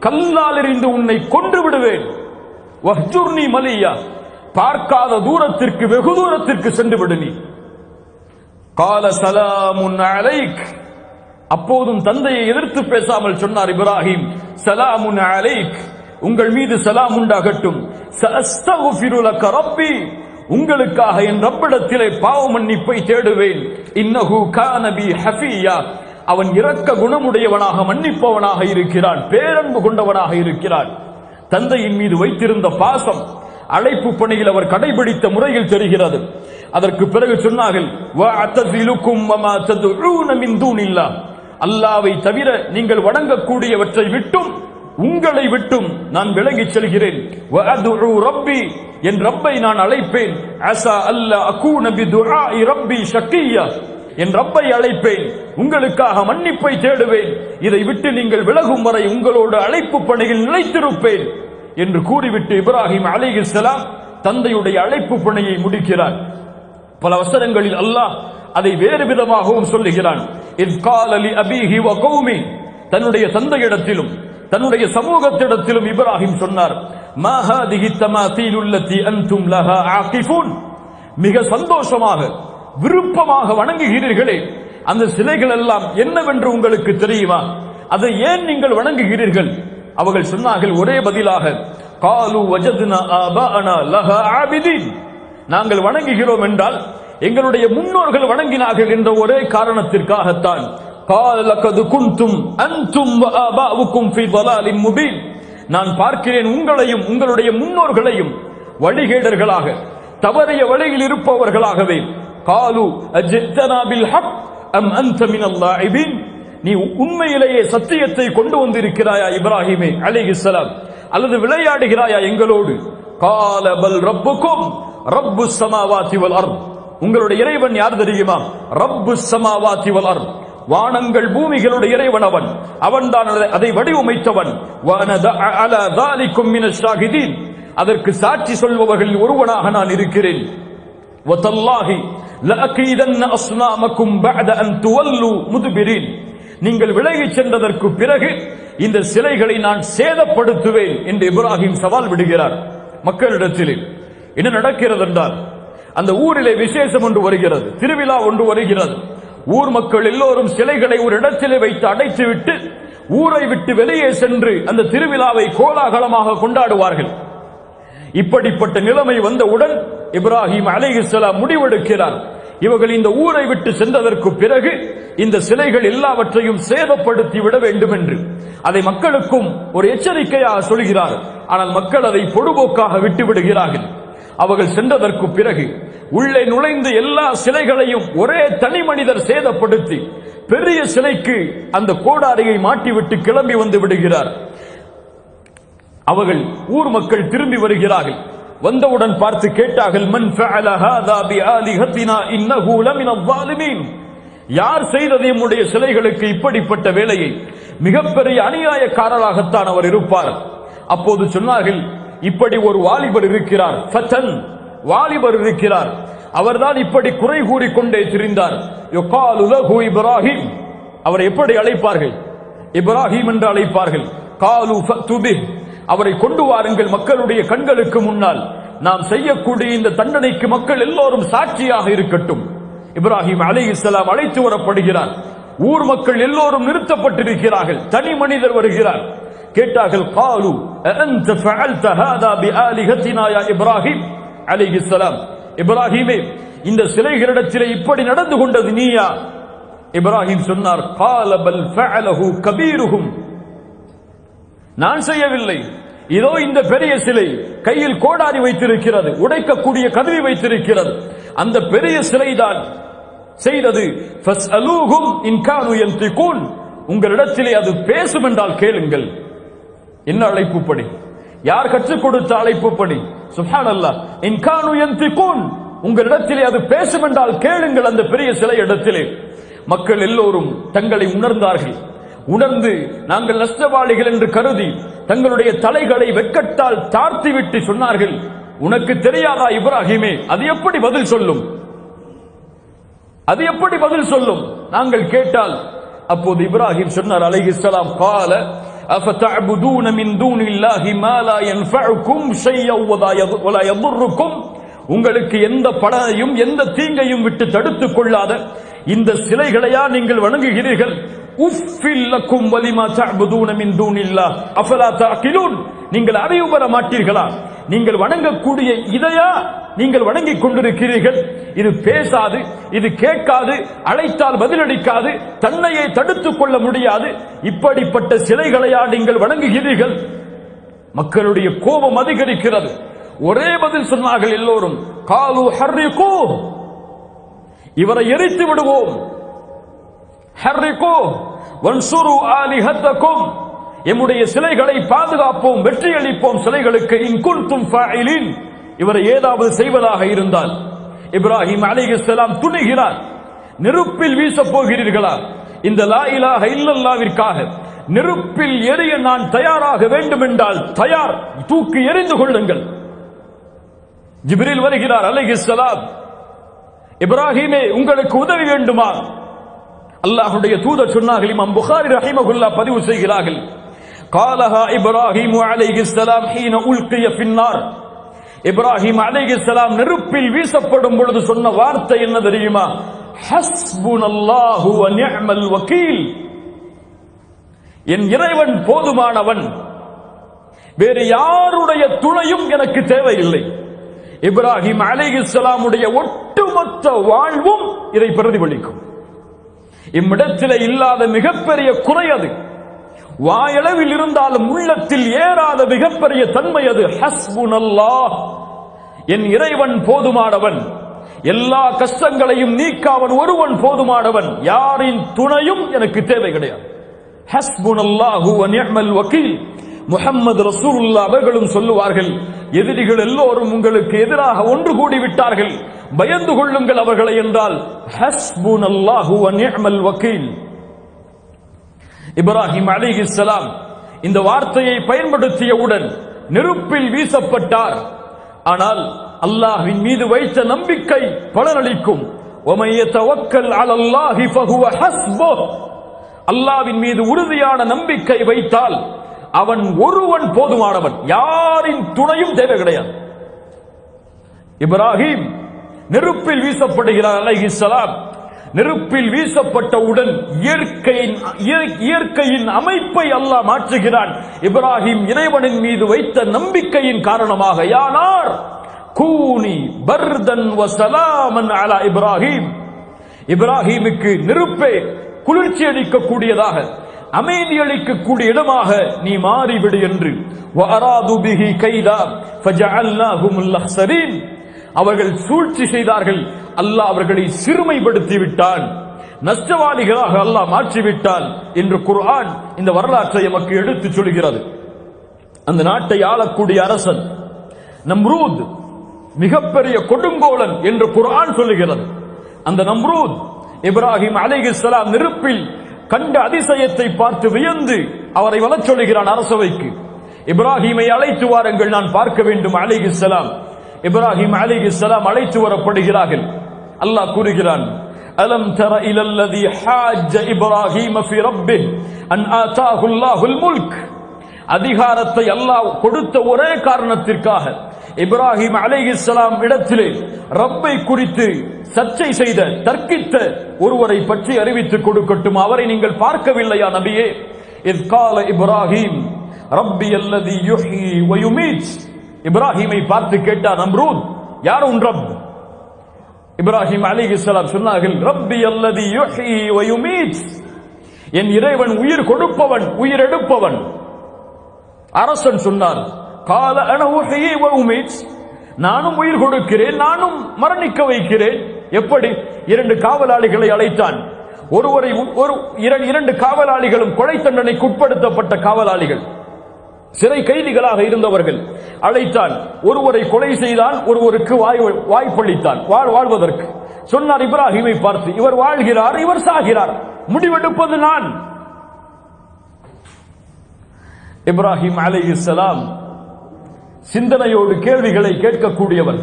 கல்லால் எறிந்து உன்னை கொன்று விடுவேன். வஹ்ஜுர்னி மலியா, பார்க்காத தூரத்திற்கு, வெகு தூரத்திற்கு சென்று விடு நீ. கால சலாமுன் அலைக், அப்போதும் தந்தையை எதிர்த்து பேசாமல் சொன்னார் இப்ராஹிம், சலாமுன் அலைக், உங்கள் மீது சலாம் உண்டாகட்டும். சஅஸ்தக்ஃபிரு லக ரப்பி, உங்களுக்காக என் ரப்பிடத்திலே பாவ மன்னிப்பை தேடுவேன். இன்னஹு கான பி ஹஃபியா, அவன் இரக்க குணமுடையவனாக மன்னிப்பவனாக இருக்கிறான், பேரன்பு கொண்டவனாக இருக்கிறான். தந்தையின் மீது வைத்திருந்த பாசம் அழைப்பு பணியில் அவர் கடைபிடித்த முறையில் தெரிகிறது. அதற்கு பிறகு சொன்னார்கள், வஅதஸிலுக்கும் வமா ததுஊன மின் தூனில்லாஹ், அல்லாஹ்வை தவிர நீங்கள் வணங்கக்கூடியவற்றை விட்டும், உங்களை விட்டும் நான் விலகிச் செல்கிறேன். வஅதுஉ ரப்பி, என் ரப்பை நான் அழைப்பேன். அஸா அல்லா அகூன பிதுஆஇ ரப்பி ஷக்கியா, என் ரப்பை அழைப்பேன், உங்களுக்காக மன்னிப்பை தேடுவேன். இதை விட்டு நீங்கள் விலகும் வரை உங்களோட அழைப்பு பணியில் நிலைத்திருப்பேன் என்று கூறிவிட்டு இப்ராஹிம் அலைஹிஸ்ஸலாம் தந்தையுடைய அழைப்பு பணியை முடிக்கிறார். பல வசனங்களில் அல்லாஹ் அதை வேறு விதமாகவும் சொல்லுகிறான். இஸ் கால லி அபீஹி வ கௌமி, தன்னுடைய தந்தையிடத்திலும் தன்னுடைய சமூகத்திடத்திலும் இப்ராஹிம் சொன்னார், மா ஹாதிஹி தமாதீலு அல்லதி அன்தும் லஹா ஆகிஃபூன், மிக சந்தோஷமாக விருப்பமாக வணங்குகிறீர்களே அந்த சிலைகள் எல்லாம் என்னவென்று உங்களுக்கு தெரியுமா? அதை ஏன் நீங்கள் வணங்குகிறீர்கள்? அவர்கள் சொன்னார்கள் ஒரே பதிலாக, காலு வஜத்னா ஆபாஅனா லஹா ஆபிதீன், நாங்கள் வணங்குகிறோம் என்றால் எங்களுடைய முன்னோர்கள் வணங்கினார்கள் என்ற ஒரே காரணத்திற்காகத்தான். قال لقد كنتم انتم وآباؤكم في ضلال مبين, நான் பார்க்கிறேன் உங்களையும் உங்களுடைய முன்னோர்களையும் வழிகேடர்களாக, தவறிய வழியில் இருப்பவர்களாகவே. قالوا اجئتنا بالحق ام انت من اللاعبين, நீ உண்மையிலேயே சத்தியத்தை கொண்டு வந்திருக்கிறாயா இப்ராஹிமே அலைஹிஸ்ஸலாம், அல்லது விளையாடுகிறாயா எங்களோடு? قال بل ربكم رب السماوات والارض, உங்களுடைய இறைவன் யார் தெரியுமா? ரப்புஸ் ஸமாவாதி வல் அர்த், வானங்கள் பூமிகளுடைய இறைவன் அவன், அவன்தான் அதை வடிவமைத்தவன். அலா தாலிக்கும் மினஷ் ஷாஹிதீன், அதற்கு சாட்சி சொல்பவர்களில் ஒருவனாக நான் இருக்கிறேன். வதல்லாஹி லஅகீதன்ன அஸ்னாமக்கும் பஅத அன் துவல்லு முத்பிரீன், நீங்கள் விலகிச் சென்றதற்கு பிறகு இந்த சிலைகளை நான் சேதப்படுத்துவேன் என்று இப்ராஹிம் சவால் விடுகிறார் மக்களிடத்தில். என்ன நடக்கிறது என்றால், அந்த ஊரிலே விசேஷம் ஒன்று வருகிறது, திருவிழா ஒன்று வருகிறது. ஊர் மக்கள் எல்லோரும் சிலைகளை ஒரு இடத்திலே வைத்து அடைத்துவிட்டு ஊரை விட்டு வெளியே சென்று அந்த திருவிழாவை கோலாகலமாக கொண்டாடுவார்கள். இப்படிப்பட்ட நிலைமை வந்தவுடன் இப்ராஹிம் அலைஹிஸ்ஸலாம் முடிவெடுக்கிறார், இவர்கள் இந்த ஊரை விட்டு சென்றதற்கு பிறகு இந்த சிலைகள் எல்லாவற்றையும் சேதப்படுத்தி விட வேண்டும் என்று. அதை மக்களுக்கும் ஒரு எச்சரிக்கையாக சொல்கிறார். ஆனால் மக்கள் அதை பொடுபோக்காக விட்டு விடுகிறார்கள். அவர்கள் சென்றதற்கு பிறகு உள்ளே நுழைந்து எல்லா சிலைகளையும் ஒரே தனி மனிதர் சேதப்படுத்தி பெரிய சிலைக்கு அந்த கோடாரியை மாட்டிவிட்டு கிளம்பி வந்து விடுகிறார். அவர்கள் ஊர் மக்கள் திரும்பி வருகிறார்கள். வந்தவுடன் பார்த்து கேட்டார்கள், மன் ஃபஅல ஹாதா பிஆலிஹத்தினா இன்னஹு லமின ஸாலிமீன். யார் செய்தது நம்முடைய சிலைகளுக்கு இப்படிப்பட்ட வேலையை? மிகப்பெரிய அநியாயக்காரராகத்தான் அவர் இருப்பார். அப்போது சொன்னார்கள், இப்படி ஒரு வாலிபர் இருக்கிறார், ஃபதன் வாலிபர் இருக்கிறார், அவர்தான் இப்படி குறை கூறிக்கொண்டே திரிந்தார். யுகாலு லஹு இப்ராஹிம். அவரை எப்படி அழைப்பார்கள்? இப்ராஹிம் என்று அழைப்பார்கள். காலு ஃபது பிஹ். அவரை கொண்டு வாருங்கள் மக்களுடைய கண்களுக்கு முன்னால். நாம் செய்யக்கூடிய இந்த தண்டனைக்கு மக்கள் எல்லோரும் சாட்சியாக இருக்கட்டும். இப்ராஹிம் அலைஹிஸ்ஸலாம் அழைத்து வரப்படுகிறார். ஊர் மக்கள் எல்லோரும் நிறுத்தப்பட்டிருக்கிறார்கள். தனி மனிதர் வருகிறார். கேட்டார்கள், காலு அன்த ஃபஅல்த ஹாதா பிஆலிஹத்தினா யா இப்ராஹிம் அலைஹிஸ்ஸலாம். இப்ராஹிமே, இந்த சிலைகளிடத்திலே இப்படி நடந்து கொண்டது நீயா? இப்ராஹிம் சொன்னார், கால பல் ஃபஅலஹு கபீருஹும். நான் செய்யவில்லை. இதோ இந்த பெரிய சிலை கையில் கோடாரி வைத்திருக்கிறது, உடைக்கக்கூடிய கருவி வைத்திருக்கிறது, அந்த பெரிய சிலைதான் செய்தது. ஃபஸ்அலூஹும் இன் கானூ யன்திகூன். உங்களிடத்திலே அது பேசும் என்றால் கேளுங்கள். என்ன அழைப்பு படி? யார் கற்றுக் கொடுத்த அழைப்பு படி? சுப்ஹானல்லாஹ். இன் கானூ யன்திகூன். உங்களிடத்திலே அது பேசும் என்றால் கேளுங்கள். அந்த பெரிய சிலை இடத்திலே மக்கள் எல்லோரும் தங்களை உணர்ந்தார்கள். உணர்ந்து நாங்கள் நஷ்டவாளிகள் என்று கருதி தங்களுடைய தலைகளை வெட்கத்தால் தாழ்த்திவிட்டு சொன்னார்கள், உனக்கு தெரியாதா இப்ராஹிமே, அது எப்படி பதில் சொல்லும்? அது எப்படி பதில் சொல்லும் நாங்கள் கேட்டால்? அப்போது இப்ராஹிம் சொன்னார் அலைஹிஸ்ஸலாம், قال افتعبدون من دون الله ما لا ينفعكم شيئا ولا يضركم. உங்களுக்கு எந்த பலனையும் எந்த தீங்கையும் விட்டு தடுத்துக் கொள்ளாத இந்த சிலைகளையா நீங்கள் வணங்குகிறீர்கள்? உஃபில் லக்கும் வலிமா தஅபுதூன மின் தூனில்லாஹ் அஃபலா தஅகிலூன். நீங்கள் அறிவு பெற மாட்டீர்களா? நீங்கள் வணங்கக்கூடிய இதையா நீங்கள் வணங்கிக் கொண்டிருக்கிறீர்கள்? இது பேசாது, இது கேட்காது, அழைத்தால் பதிலளிக்காது, தன்னையே தடுத்துக் கொள்ள முடியாது. இப்படிப்பட்ட சிலைகளையா நீங்கள் வணங்குகிறீர்கள்? மக்களுடைய கோபம் அதிகரிக்கிறது. ஒரே பதில் சொன்னார்கள் எல்லோரும், காலு ஹர்ரிகூ. இவரை எரித்து விடுவோம். ஹர்ரிகூ வன்சுரு ஆலிஹத்தக்கும். எம்முடைய சிலைகளை பாதுகாப்போம், வெற்றியளிப்போம் சிலைகளுக்கு. இன் குன்தும் ஃபாயிலின். இவரை ஏதாவது செய்வதாக இருந்தால். இப்ராஹிம் அலைஹிஸ்ஸலாம் துணிகிறார். நெருப்பில் வீசப் போகிறீர்களா? இந்த லா இலாஹ இல்லல்லாஹ்விற்காக நெருப்பில் எரிய நான் தயாராக வேண்டும் என்றால் தயார், தூக்கி எறிந்து கொள்ளுங்கள். ஜிப்ரீல் வருகிறார் அலைஹிஸ்ஸலாம். இப்ராஹிமே, உங்களுக்கு உதவி வேண்டுமா? அல்லாஹ்வுடைய தூதர் சொன்னார்கள். இமாம் புகாரி ரஹிமஹுல்லாஹ் பதிவு செய்கிறார்கள், قالها ابراهيم عليه السلام حين القي في النار. இப்ராஹிம் அலைஹிஸ்ஸலாம் நெருப்பில் வீசப்படும் பொழுது சொன்ன வார்த்தை என்ன தெரியுமா? ஹஸ்புனல்லாஹு வ நிஅமல் வக்கீல். என் இறைவன் போதுமானவன், வேறு யாருடைய துணையும் எனக்கு தேவையில்லை. இப்ராஹிம் அலைஹிஸ்ஸலாமுடைய ஒட்டுமொத்த வாழ்வும் இதை பிரதிபலிக்கும். இம்மிடத்திலே இல்லாத மிகப்பெரிய குறை அது. வாயளவில் இருந்தாலும் உள்ளத்தில் ஏறாத மிகப்பெரிய தன்மை அது. ஹஸ்புனல்லாஹ், என் இறைவன் போதுமானவன், எல்லா கஷ்டங்களையும் நீக்க அவன் ஒருவன் போதுமானவன், யாரின் துணையும் எனக்கு தேவை கிடையாது. ஹஸ்புனல்லாஹு வ நிஅமல் வக்கீல். முஹம்மது ரசூலுல்லாஹ் அவர்களும் சொல்லுவார்கள், எதிரிகள் எல்லோரும் உங்களுக்கு எதிராக ஒன்று கூடி விட்டார்கள், பயந்து கொள்ளுங்கள் அவர்களை என்றால் ஹஸ்புனல்லாஹு வ நிஅமல் வக்கீல். இப்ராஹிம் அலைஹிஸ்ஸலாம் இந்த வார்த்தையை பயன்படுத்தியவுடன் நெருப்பில் வீசப்பட்டார். ஆனால் அல்லாஹ்வின் மீது வைத்த நம்பிக்கை பலனளிக்கும். வமன் யதவக்கல் அலல்லாஹி ஃபஹுவ ஹஸ்புஹ். அல்லாஹ்வின் மீது உறுதியான நம்பிக்கை வைத்தால் அவன் ஒருவன் போதுமானவன், யாரின் துணையும் தேவை கிடையாது. இப்ராஹிம் நெருப்பில் வீசப்படுகிறார் அலைஹிஸ்ஸலாம். நெருப்பில் வீசப்பட்டவுடன் இயற்கையின் அமைப்பை அல்லாஹ் மாற்றுகிறான். இப்ராஹிம் இறைவனின் மீது வைத்த நம்பிக்கையின் காரணமாக. யானார் கூனி பர்தன் வ ஸலாமன் அலா இப்ராஹிம், இப்ராஹிமுக்கு நெருப்பே குளிர்ச்சி அளிக்கக்கூடியதாக, அமைதி அளிக்கக்கூடிய இடமாக நீ மாறிவிடு என்று. வஅராது பிஹி கைதா ஃபஜஅல்னாஹுமுல் அக்ஸரீன், அவர்கள் சூழ்ச்சி செய்தார்கள், அல்லாஹ் அவர்களை சிறுமைப்படுத்தி விட்டான், நஷ்டவாளிகளாக அல்லாஹ் மாற்றிவிட்டான் என்று குர்ஆன் இந்த வரலாற்றை நமக்கு எடுத்துச் சொல்கிறது. அந்த நாட்டை ஆளக்கூடிய அரசன் நம்ரூத் மிகப்பெரிய கொடுங்கோலன் என்று குர்ஆன் சொல்லுகிறது. அந்த நம்ரூத் இப்ராஹிம் அலைஹிஸ்ஸலாம் நெருப்பில் கண்ட அதிசயத்தை பார்த்து வியந்து அவரை வரச் சொல்லுகிறான் அரசவைக்கு. இப்ராஹிமை அழைத்து வாருங்கள், நான் பார்க்க வேண்டும் அலைஹிஸ்ஸலாம். இப்ராஹிம் அலைஹிஸ்ஸலாம் அழைத்து வரப்படுகிறார்கள். அல்லாஹ் கூறுகிறான், அலம் தர இலல்லதி ஹாஜ்ஜ இப்ராஹீம ஃபி ரப்பிஹ் அன் ஆதாஹு அல்லாஹுல் முல்க், அதிகாரத்தை அல்லாஹ் கொடுத்த ஒரே காரணத்திற்காக இப்ராஹிம் அலைஹிஸ்ஸலாம் இடத்திலே ரப்பை குறித்து சர்ச்சை செய்த தர்க்கித்த ஒருவரை பற்றி அறிவித்துக் கொடுக்கட்டும். அவரை நீங்கள் பார்க்கவில்லையா நபியே? இத் கால இப்ராஹிம் ரப்பி அல்லதி யுஹ்யி வ யுமீத், இப்ராஹிமை பார்த்து கேட்டார் நம்ரூத், யார் உன் ரப்? இப்ராஹிம் அலைஹிஸ்ஸலாம் சொன்னார்கள், ரப்பி அல்லதி யுஹ்யி வ யுமீத், என் இறைவன் உயிர் கொடுப்பவன் உயிர் எடுப்பவன். அரசன் சொன்னார், கால அன உஹ்யி வ உமீத், நானும் உயிர் கொடுக்கிறேன் நானும் மரணிக்க வைக்கிறேன். எப்படி? இரண்டு காவலாளிகளை அழைத்தான். இரண்டு காவலாளிகளும் கொலை தண்டனைக்கு உட்படுத்தப்பட்ட காவலாளிகள், சிறை கைதிகளாக இருந்தவர்கள். அழைத்தான், ஒருவரை கொலை செய்தான், ஒருவருக்கு வாய்ப்பளித்தான் வாழ்வதற்கு. சொன்னார் இப்ராஹிமை பார்த்து, இவர் வாழ்கிறார் இவர் சாகிறார், முடிவெடுப்பது நான். இப்ராஹிம் அலைஹிஸ்ஸலாம் சிந்தனையோடு கேள்விகளை கேட்கக்கூடியவர்,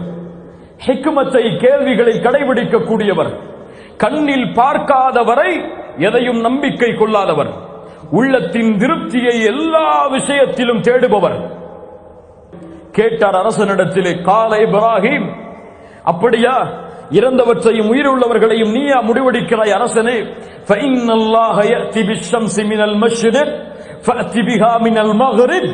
ஹிக்மத்தை கேள்விகளை கடைபிடிக்கக்கூடியவர், கண்ணில் பார்க்காதவரை எதையும் நம்பிக்கை கொள்ளாதவர், உள்ளத்தின் திருப்தியை எல்லா விஷயத்திலும் தேடுபவர். கேட்டார் அரசனிடத்திலே, கால இப்ராஹிம், அப்படியா, இறந்தவற்றையும் உயிருள்ளவர்களையும் நீயா முடிவெடுக்கிறாய் அரசனே? ஃபஇன்னல்லாஹ யஅதி பிஷ்ஷம்ஸி மினல் மஷ்ரிக் ஃபஅதி பிஹா மினல் மக்ரிப்,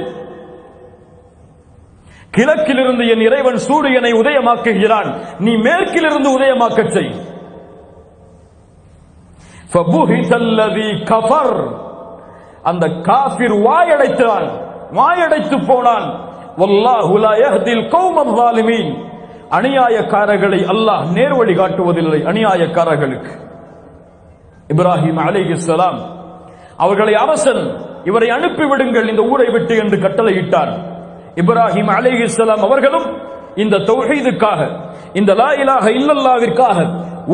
கிழக்கிலிருந்து என் இறைவன் சூரியனை உதயமாக்குகிறான், நீ மேற்கிலிருந்து உதயமாக்கச் செய். ஃபபுஹிதல்லதி கஃபர், அந்த காஃபிர் வாயடைத்தான், வாயடைத்து போனான். வல்லாஹு லா யஹ்தில் கௌமல் ஸாலிமீன், அநியாயக்காரர்களை அல்லாஹ் நேர்வழி காட்டுவதில்லை அநியாயக்காரர்களுக்கு. இப்ராஹிம் அலைஹிஸ்ஸலாம் அவர்களை அரசன், இவரை அனுப்பிவிடுங்கள் இந்த ஊரை விட்டு என்று கட்டளையிட்டார். இப்ராஹிம் அலைஹிஸ்ஸலாம் அவர்களும் இந்த தௌஹீதுக்காக, இந்த லா இலாஹ இல்லல்லாஹ்விற்காக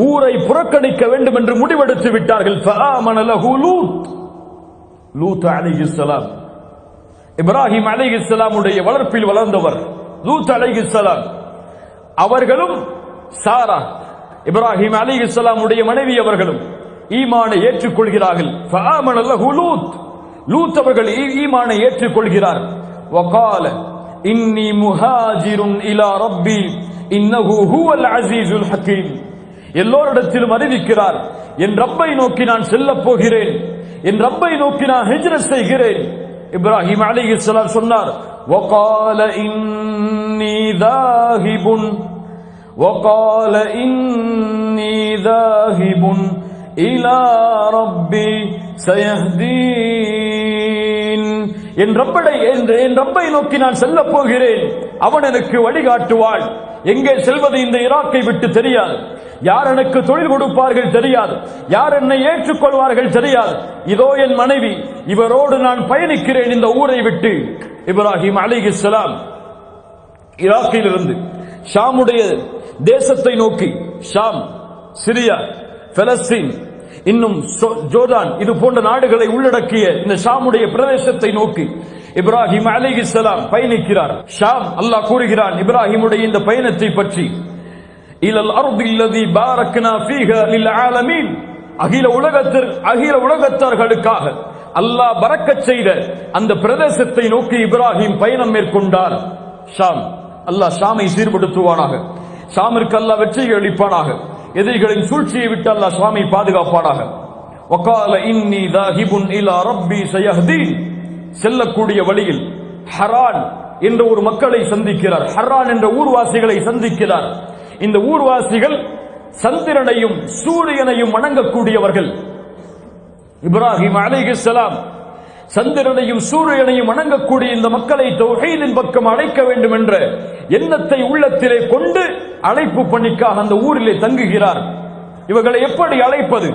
ஊரை புறக்கணிக்க வேண்டும் என்று முடிவெடுத்து விட்டார்கள். ஃபஆமன லஹு லூத் அலைஹிஸ்ஸலாம், இப்ராஹிம் அலைஹிஸ்ஸலாமுடைய வளர்ப்பில் வளர்ந்தவர் லூத் அலைஹிஸ்ஸலாம். அவர்களும் சாரா இப்ராஹிம் அலைஹிஸ்ஸலாமுடைய மனைவி அவர்களும் ஈமானை ஏற்றுக்கொள்கிறார்கள். ஃபஆமன லஹு லூத் அவர்கள் ஈமானை ஏற்றுக்கொள்கிறார். வகால இன்னி முஹாஜிருன் இலா ரப்பி இன்னஹு ஹுவல் அஸீஸுல் ஹகீம், எல்லோரிடத்திலும் அறிவிக்கிறார், என் ரப்பை நோக்கி நான் செல்லப் போகிறேன், என் ரப்பை நோக்கி நான் ஹிஜ்ரத் செய்கிறேன். இப்ராஹிம் அலைஹிஸ்ஸலாம் சொன்னார், வகால இன்னி தாஹிபுன் வகால இன்னி தாஹிபுன் இலா ரப்பி சயஹ்தீன், என் ரப்பை நோக்கி நான் செல்ல போகிறேன், அவன் எனக்கு வழிகாட்டுவான். எங்கே செல்வது இந்த ஈராக்கை விட்டு தெரியாது, யார் எனக்கு தொழில் கொடுப்பார்கள் தெரியாது, யார் என்னை ஏற்றுக்கொள்வார்கள் தெரியாது. இதோ என் மனைவி, இவரோடு நான் பயணிக்கிறேன் இந்த ஊரை விட்டு. இப்ராஹிம் அலைஹிஸ்ஸலாம் ஈராக்கிலிருந்து ஷாமுடைய தேசத்தை நோக்கி, ஷாம், சிரியா, பலஸ்தீன், இன்னும் ஜோர்டான், இது போன்ற நாடுகளை உள்ளடக்கிய இந்த ஷாமுடைய பிரதேசத்தை நோக்கி இப்ராஹிம் அலைஹிஸ்ஸலாம் பயணிக்கிறார். ஷாம், அல்லாஹ் கூறுகிறான் இப்ராஹிமுடைய இந்த பயணத்தை பற்றி, இலல் அர்தில்லதி பாரக்னா ஃபீஹா லில் ஆலமீன், அகில உலகத்தார்களுக்காக அல்லாஹ் பரக்கத் செய்த அந்த பிரதேசத்தை நோக்கி இப்ராஹிம் பயணம் மேற்கொண்டார். ஷாம், அல்லாஹ் ஷாமை சீர்படுத்துவானாக, ஷாமிற்கு அல்லாஹ் வெற்றியை அளிப்பானாக. எதிரிகளின் சூழ்ச்சியை விட்டு அல்லாஹ் சுவாமி பாதுகாப்பானாக. வகால இன்னி தாஹிபுன் இலா ரப்பி சயஹ்தீன், செல்லக்கூடிய வழியில் ஹரான் என்ற ஒரு மக்களை சந்திக்கிறார். ஹரான் என்ற ஊர்வாசிகளை சந்திக்கிறார். இந்த ஊர்வாசிகள் சந்திரனையும் சூரியனையும் வணங்கக்கூடியவர்கள். இப்ராஹிம் அலைஹிஸ்ஸலாம் சந்திரனையும் சூரியனையும் வணங்கக்கூடிய இந்த மக்களை தௌஹீதின் பக்கம் அழைக்க வேண்டும் என்ற எண்ணத்தை உள்ளத்திலே கொண்டு அழைப்பு பணிக்காக அந்த ஊரிலே தங்குகிறார். இவர்களை எப்படி அழைப்பது,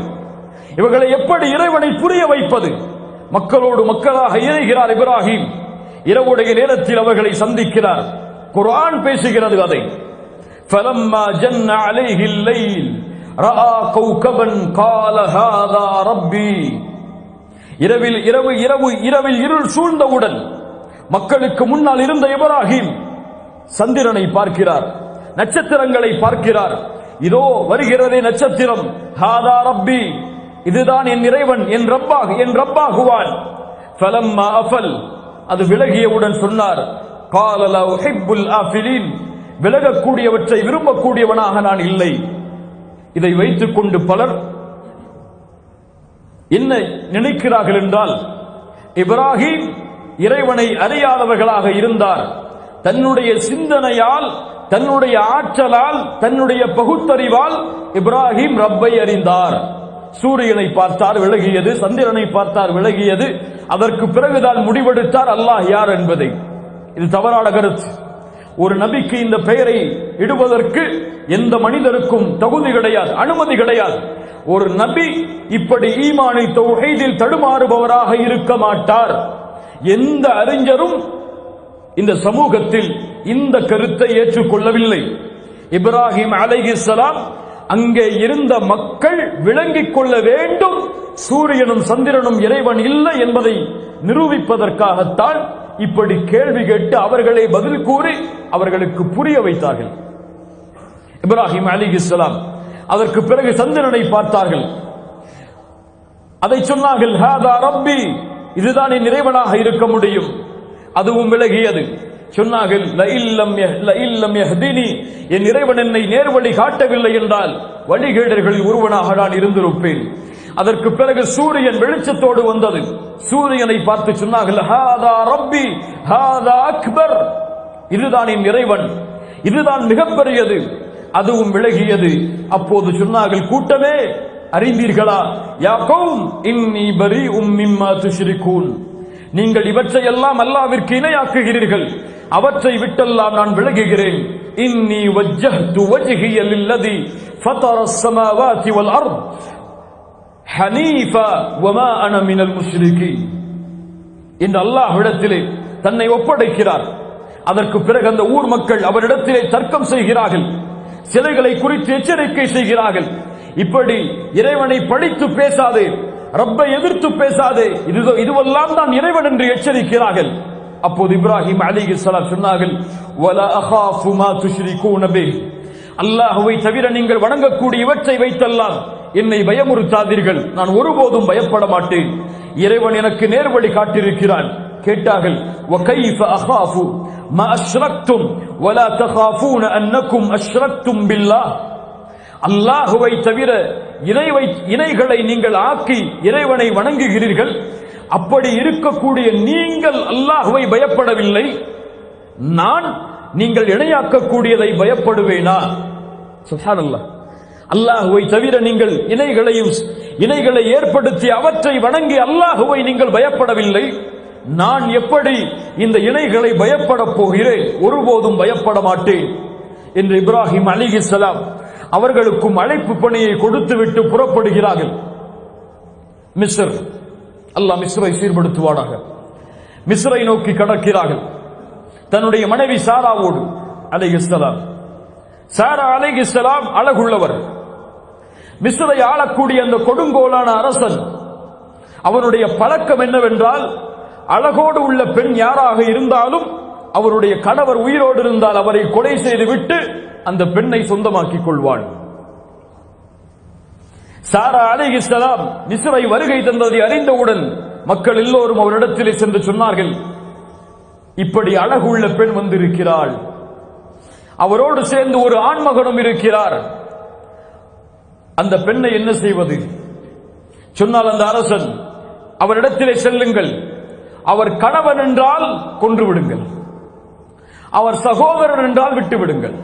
இவர்களை எப்படி இறைவனை புரிய வைப்பது? மக்களோடு மக்களாக இணைகிறார் இப்ராஹிம். இரவுடைய நேரத்தில் அவர்களை சந்திக்கிறார். குர்ஆன் பேசுகிறது அதை. فَلَمَّا جَنَّ عَلَيْهِ اللَّيْلُ رَأَى كَوْكَبًا قَالَ هَذَا رَبِّي. இரவில் இருள் சூழ்ந்தவுடன் மக்களுக்கு முன்னால் இருந்த இப்ராஹிம் சந்திரனை பார்க்கிறார், நட்சத்திரங்களை பார்க்கிறார். இதோ வருகிறதே நட்சத்திரம், ஹாதா ரப்பி, இதுதான் என் இறைவன், என் ரப்பாகுவான். ஃபலம்மா அஃபல், அது விலகியவுடன் சொன்னார், கால லா உஹிப்புல் ஆஃபிலீன், விலகக்கூடியவற்றை விரும்பக்கூடியவனாக நான் இல்லை. இதை வைத்துக் கொண்டு பலர் என்ன நினைக்கிறார்கள் என்றால், இப்ராஹிம் இறைவனை அறியாதவர்களாக இருந்தார். தன்னுடைய சிந்தனையால், தன்னுடைய ஆற்றலால், தன்னுடைய பகுத்தறிவால் இப்ராஹிம் ரப்பை அறிந்தார். சூரியனை பார்த்தார், விலகியது. சந்திரனை பார்த்தார், விலகியது. அதற்கு பிறகுதான் முடிவெடுத்தார் அல்லாஹ் யார் என்பதை. இது தவறான கருத்து. ஒரு நபிக்கு இந்த பெயரை இடுவதற்கு எந்த மனிதருக்கும் தகுதி கிடையாது, அனுமதி கிடையாது. ஒரு நபி இப்படி ஈமானில் தௌஹீதில் தடுமாறுபவராக இருக்க மாட்டார். எந்த அறிஞரும் இந்த சமூகத்தில் இந்த கருத்தை ஏற்றுக்கொள்ளவில்லை. இப்ராஹிம் அலைஹிஸ்ஸலாம் அங்கே இருந்த மக்கள் விளங்கிக் கொள்ள வேண்டும், சூரியனும் சந்திரனும் இறைவன் இல்லை என்பதை நிரூபிப்பதற்காகத்தான் இப்படி கேள்வி கேட்டு அவர்களை பதில் கூறி அவர்களுக்கு புரிய வைத்தார்கள். இப்ராஹிம் அலைஹிஸ்ஸலாம் அதற்கு பிறகு சந்திரனை பார்த்தார்கள். அதை சொன்னார்கள், ஹாதா ரப்பி, இதுதான் என் இறைவனாக இருக்க முடியும். அதுவும் விலகியது. சொன்னார்கள், லஇல்லம் யஹ்தினி, என் இறைவன் என்னை நேர்வழி காட்டவில்லை என்றால் வழிகேடர்களில் ஒருவனாக நான் இருந்திருப்பேன். அதற்கு பிறகு சூரியன் வெளிச்சத்தோடு வந்தது. சூரியனை பார்த்து சொன்னார்கள், ஹாதா ரப்பி ஹாதா அக்பர், இதுதான் என் இறைவன், இதுதான் மிகப்பெரியது. அதுவும் விலகியது. அப்போது சொன்னார்கள், கூட்டமே அறிந்தீர்களா, யா கௌம் இன்னி பரீஉம் மிம்மா துஷ்ரிகூன், நீங்கள் இவற்றையெல்லாம் அல்லாஹ்விற்கு இணையாக்குகிறீர்கள், அவற்றை விட்டெல்லாம் நான் விலகுகிறேன். இன்னி வஜ்ஜஹ்து வஜ்ஹிய லில்லதி ஃபதரஸ் ஸமாவாதி வல் அர்த் ஹனீஃபா வமா அன மினல் முஷ்ரிகீன் என்று அல்லாஹ்விடத்திலே தன்னை ஒப்படைக்கிறார். அதற்கு பிறகு அந்த ஊர் மக்கள் அவரிடத்திலே தர்க்கம் செய்கிறார்கள், சிலைகளை குறித்து எச்சரிக்கை செய்கிறார்கள். இப்படி இறைவனை பழித்து பேசாதே, ரப்பை எதிர்த்து பேசாதே, இதுவெல்லாம் தான் இறைவன் என்று எச்சரிக்கிறார்கள். அப்போது இப்ராஹிம் அலைஹிஸ்ஸலாம் சொன்னார்கள், வலா அகாஃபு மா துஷ்ரிகூன பிஹ், அல்லாஹ்வை தவிர நீங்கள் வணங்கக்கூடிய இவற்றை வைத்தெல்லாம் என்னை பயமுறுத்தாதீர்கள், நான் ஒருபோதும் பயப்பட மாட்டேன். இறைவன் எனக்கு நேர்வழி காட்டியிருக்கிறான். கேட்டார்கள், وَكَيْفَ أَخَافُ مَا أَشْرَكْتُمْ وَلَا تَخَافُونَ أَنَّكُمْ أَشْرَكْتُمْ بِاللَّهِ, அல்லாஹ்வை தவிர இணைகளை நீங்கள் ஆக்கி இறைவனை வணங்குகிறீர்கள். அப்படி இருக்கக்கூடிய நீங்கள் அல்லாஹ்வை பயப்படவில்லை, நான் நீங்கள் இணையாக்கக்கூடியதை பயப்படுவேனா? சுப்ஹானல்லாஹ். அல்லாஹ்வை தவிர நீங்கள் இணைகளை ஏற்படுத்தி அவற்றை வணங்கி அல்லாஹ்வை நீங்கள் பயப்படவில்லை, நான் எப்படி இந்த இணைகளை பயப்பட போகிறேன்? ஒருபோதும் பயப்பட மாட்டேன் என்று இப்ராஹிம் அலைஹிஸ்ஸலாம் அவர்களுக்கும் அழைப்பு பணியை கொடுத்துவிட்டு புறப்படுகிறார்கள். மிஸ்ர், அல்லாஹ் மிஸ்ரை சீர்படுத்துவானாக. மிஸ்ரை நோக்கி கடக்கிறார்கள் தன்னுடைய மனைவி சாராவோடு அலைஹிஸ்ஸலாம். சாரா அலைஹிஸ்ஸலாம் அழகுள்ளவர். மிஸ்ரை ஆளக்கூடிய அந்த கொடுங்கோலான அரசன், அவனுடைய பழக்கம் என்னவென்றால், அழகோடு உள்ள பெண் யாராக இருந்தாலும் அவருடைய கணவர் உயிரோடு இருந்தால் அவரை கொலை செய்து விட்டு அந்த பெண்ணை சொந்தமாக்கிக் கொள்வாள். சாரா அலைஹிஸ்ஸலாம் மிஸ்ரை வருகை தந்ததை அறிந்தவுடன் மக்கள் எல்லோரும் அவரிடத்திலே சென்று சொன்னார்கள், இப்படி அழகுள்ள பெண் வந்திருக்கிறாள், அவரோடு சேர்ந்து ஒரு ஆண்மகனும் இருக்கிறார், அந்த பெண்ணை என்ன செய்வது? சொன்னால் அந்த அரசன், அவரிடத்திலே செல்லுங்கள், அவர் கணவன் என்றால் கொன்று விடுங்கள், அவர் சகோதரன் என்றால் விட்டு விடுங்கள்.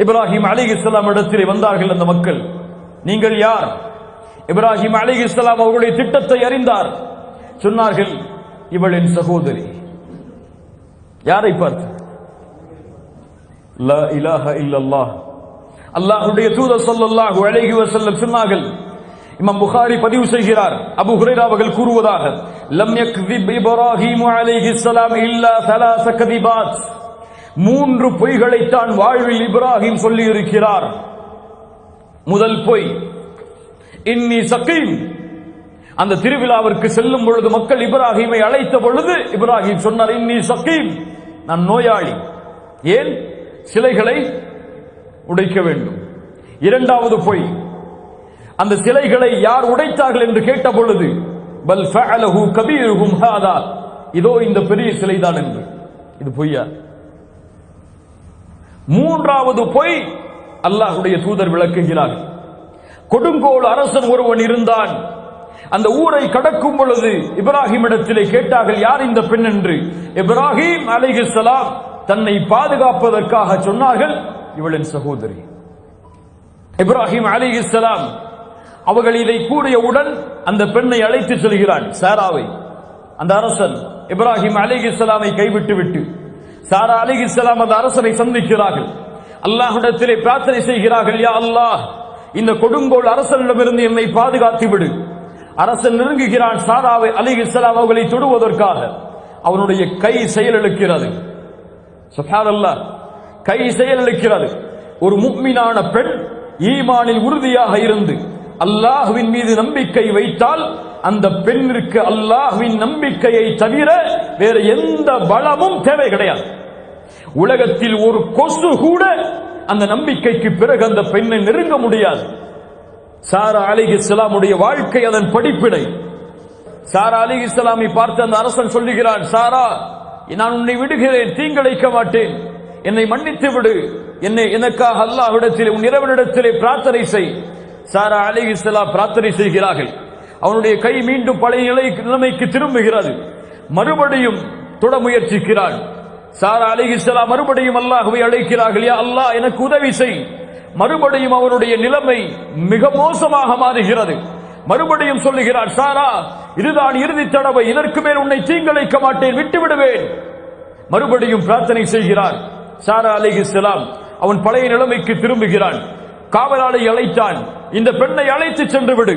இப்ராஹிம் அலைஹிஸ்ஸலாம் இடத்திலே வந்தார்கள் அந்த மக்கள். நீங்கள் யார்? இப்ராஹிம் அலைஹிஸ்ஸலாம் அவர்களுடைய திட்டத்தை அறிந்தார். சொன்னார்கள், இவள் என் சகோதரி. யாரை பார்த்து? லா இலாஹ இல்லல்லாஹ், அல்லாஹ்வுடைய தூதர் ஸல்லல்லாஹு அலைஹி வஸல்லம் சொன்னார்கள். இமாம் புகாரி பதிவு செய்கிறார், அபூ ஹுரைரா அவர்கள் கூறுவதாக, லம் யக்திப் இப்ராஹீம் அலைஹிஸ்ஸலாம் இல்லா ஸலாஸ கதிபாத், 3 பொய்களைத்தான் வாழ்வில் இப்ராஹிம் சொல்லி இருக்கிறார். முதல் பொய், இன்னி சகீம். அந்த திருவிழாவிற்கு செல்லும் பொழுது மக்கள் இப்ராஹிமை அழைத்த பொழுது இப்ராஹிம் சொன்னார், இன்னி சகீம், நான் நோயாளி. ஏன்? சிலைகளை உடைக்க வேண்டும். இரண்டாவது பொய், அந்த சிலைகளை யார் உடைத்தார்கள் என்று கேட்ட பொழுது, பல் ஃபஅலஹு கபீருஹும் ஹாதா, இதோ இந்த பெரிய சிலைதான் என்று. இது பொய்யா? மூன்றாவது பொய், அல்லாஹ்வுடைய தூதர் விளக்குகிறார். கொடுங்கோல் அரசன் ஒருவன் இருந்தான். அந்த ஊரை கடக்கும் பொழுது இப்ராஹிம் இடத்திலே கேட்டார்கள், யார் இந்த பெண் என்று. இப்ராஹிம் அலைஹிஸ்ஸலாம் தன்னை பாதுகாப்பதற்காக சொன்னார்கள், இவள் என் சகோதரி. இப்ராஹிம் அலைஹிஸ்ஸலாம் அவர்கள் இதை கூறியவுடன் அந்த பெண்ணை அழைத்து செல்கிறான், சாராவை. அந்த அரசன் இப்ராஹிம் அலைஹிஸ்ஸலாமை கைவிட்டு விட்டு சாரா அலைஹிஸ்ஸலாம் அந்த அரசனை சந்திக்கிறார்கள். அல்லாஹ்விடத்திலே பிரார்த்தனை செய்கிறார்கள், யா அல்லாஹ், இந்த கொடுங்கோல் அரசனிடமிருந்து என்னை பாதுகாத்து விடு. அரசன் நெருங்குகிறான் சாராவை அலைஹிஸ்ஸலாம் அவர்களை தொடுவதற்காக. அவனுடைய கை செயலிழக்கிறது. சுப்ஹானல்லாஹ், கை செயலிழக்கிறது. ஒரு முஃமினான பெண் ஈமானில் உறுதியாக இருந்து அல்லாஹ்வின் மீது நம்பிக்கை வைத்தால் அந்த பெண்ணிற்கு அல்லாஹ்வின் நம்பிக்கையை தவிர வேறு எந்த பலமும் தேவை கிடையாது. உலகத்தில் ஒரு கொசு கூட அந்த நம்பிக்கைக்கு பிறகு அந்த பெண்ணை நெருங்க முடியாது. சாரா அலைஹிஸ்ஸலாமுடைய வாழ்க்கை அதன் படிப்பினை. சாரா அலைஹிஸ்ஸலாமை பார்த்து அந்த அரசன் சொல்லுகிறான், சாரா, நான் உன்னை விடுகிறேன், தீங்கிழைக்க மாட்டேன், என்னை மன்னித்து விடு, என்னை எனக்காக அல்லாஹ்விடத்திலே உன் இறைவனிடத்திலே பிரார்த்தனை செய். சாரா அலைஹிஸ்ஸலாம் பிரார்த்தனை செய்கிறார்கள். அவனுடைய கை மீண்டும் பழைய நிலைமைக்கு திரும்புகிறது. மறுபடியும் தொட முயற்சிக்கிறான். சாரா அலைஹிஸ்ஸலாம் மறுபடியும் அல்லாஹ்வை அழைக்கிறார்கள், யா அல்லாஹ், எனக்கு உதவி செய். மறுபடியும் அவனுடைய நிலைமை மிக மோசமாக மாறுகிறது. மறுபடியும் சொல்லுகிறார், சாரா, இதுதான் இறுதி தடவை, இதற்கு மேல் உன்னை தீங்கிழைக்க மாட்டேன், விட்டு விடுவேன். மறுபடியும் பிரார்த்தனை செய்கிறார். சாரா அலைஹிஸ்ஸலாம் அவன் பழைய நிலைமைக்கு திரும்புகிறான். காவலாளை அழைத்தான், இந்த பெண்ணை அழைத்து சென்று விடு.